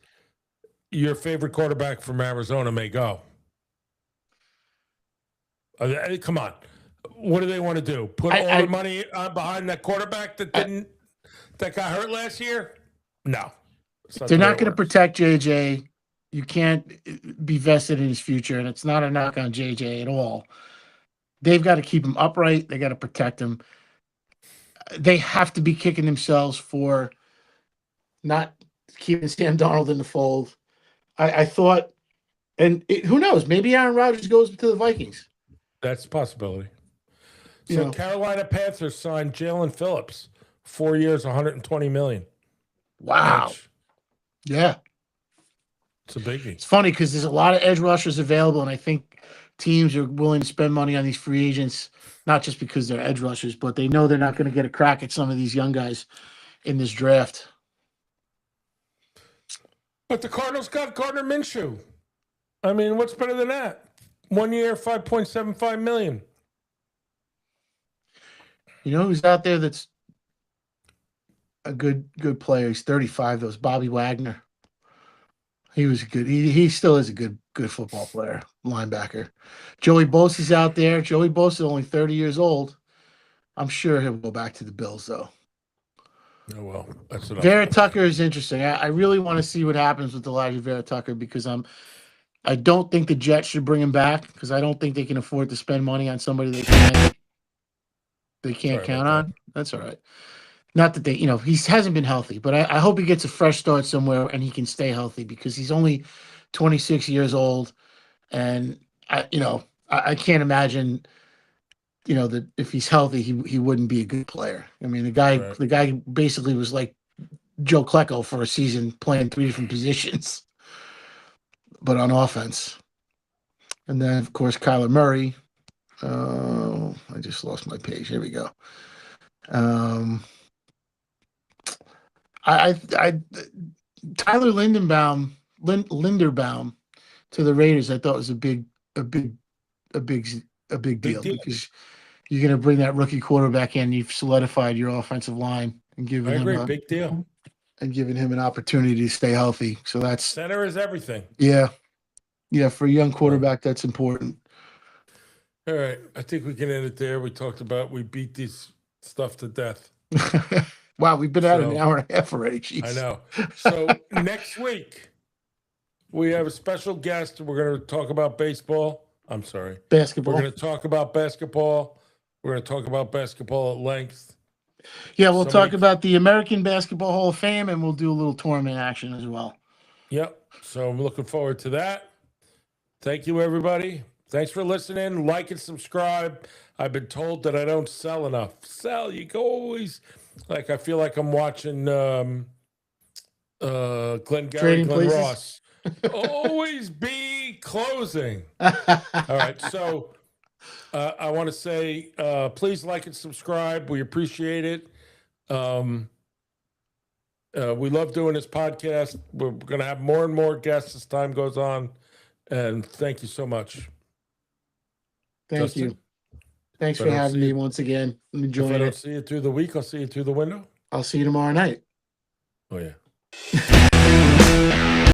your favorite quarterback from Arizona may go. Come on. What do they want to do? Put all the money behind that quarterback that got hurt last year? No. They're not going to protect JJ. You can't be vested in his future, and it's not a knock on JJ at all. They've got to keep him upright. They got to protect him. They have to be kicking themselves for not keeping Sam Darnold in the fold. I thought, and who knows? Maybe Aaron Rodgers goes to the Vikings. That's a possibility. So Carolina Panthers signed Jalen Phillips, 4 years, $120 million. Wow. Yeah. It's a biggie. It's funny because there's a lot of edge rushers available, and I think teams are willing to spend money on these free agents, not just because they're edge rushers, but they know they're not going to get a crack at some of these young guys in this draft. But the Cardinals got Gardner Minshew. I mean, what's better than that? 1 year, $5.75 million. You know who's out there that's a good player? He's 35. That was Bobby Wagner. He was good. He still is a good football player, linebacker. Joey Bosa's out there. Joey Bosa only 30 years old. I'm sure he'll go back to the Bills, though. Oh, well, that's enough. Vera Tucker is interesting. I really want to see what happens with Elijah Vera Tucker because I don't think the Jets should bring him back because I don't think they can afford to spend money on somebody they can't count on. That's all right. Not that they, he hasn't been healthy, but I hope he gets a fresh start somewhere and he can stay healthy because he's only 26 years old, and I can't imagine, that if he's healthy, he wouldn't be a good player. I mean, the guy basically was like Joe Klecko for a season playing 3 different positions, but on offense. And then of course Kyler Murray. I just lost my page. Here we go. Tyler Linderbaum to the Raiders, I thought was a big deal because you're going to bring that rookie quarterback in. You've solidified your offensive line and giving him big deal and giving him an opportunity to stay healthy. So that's center is everything. Yeah, for a young quarterback, that's important. All right, I think we can end it there. We beat this stuff to death. Wow, we've been at an hour and a half already. Jeez. I know. So next week, we have a special guest. We're going to talk about baseball. I'm sorry. Basketball. We're going to talk about basketball. We're going to talk about basketball at length. Yeah, we'll talk about the American Basketball Hall of Fame, and we'll do a little tournament action as well. Yep. So I'm looking forward to that. Thank you, everybody. Thanks for listening. Like and subscribe. I've been told that I don't sell enough. You go always... Like, I feel like I'm watching Glenn Ross. Always be closing. All right. So I want to say, please like and subscribe. We appreciate it. We love doing this podcast. We're going to have more and more guests as time goes on. And thank you so much. Thank you. Thanks for having me once again. I'm enjoying it. If I don't see you through the week, I'll see you through the window. I'll see you tomorrow night. Oh, yeah.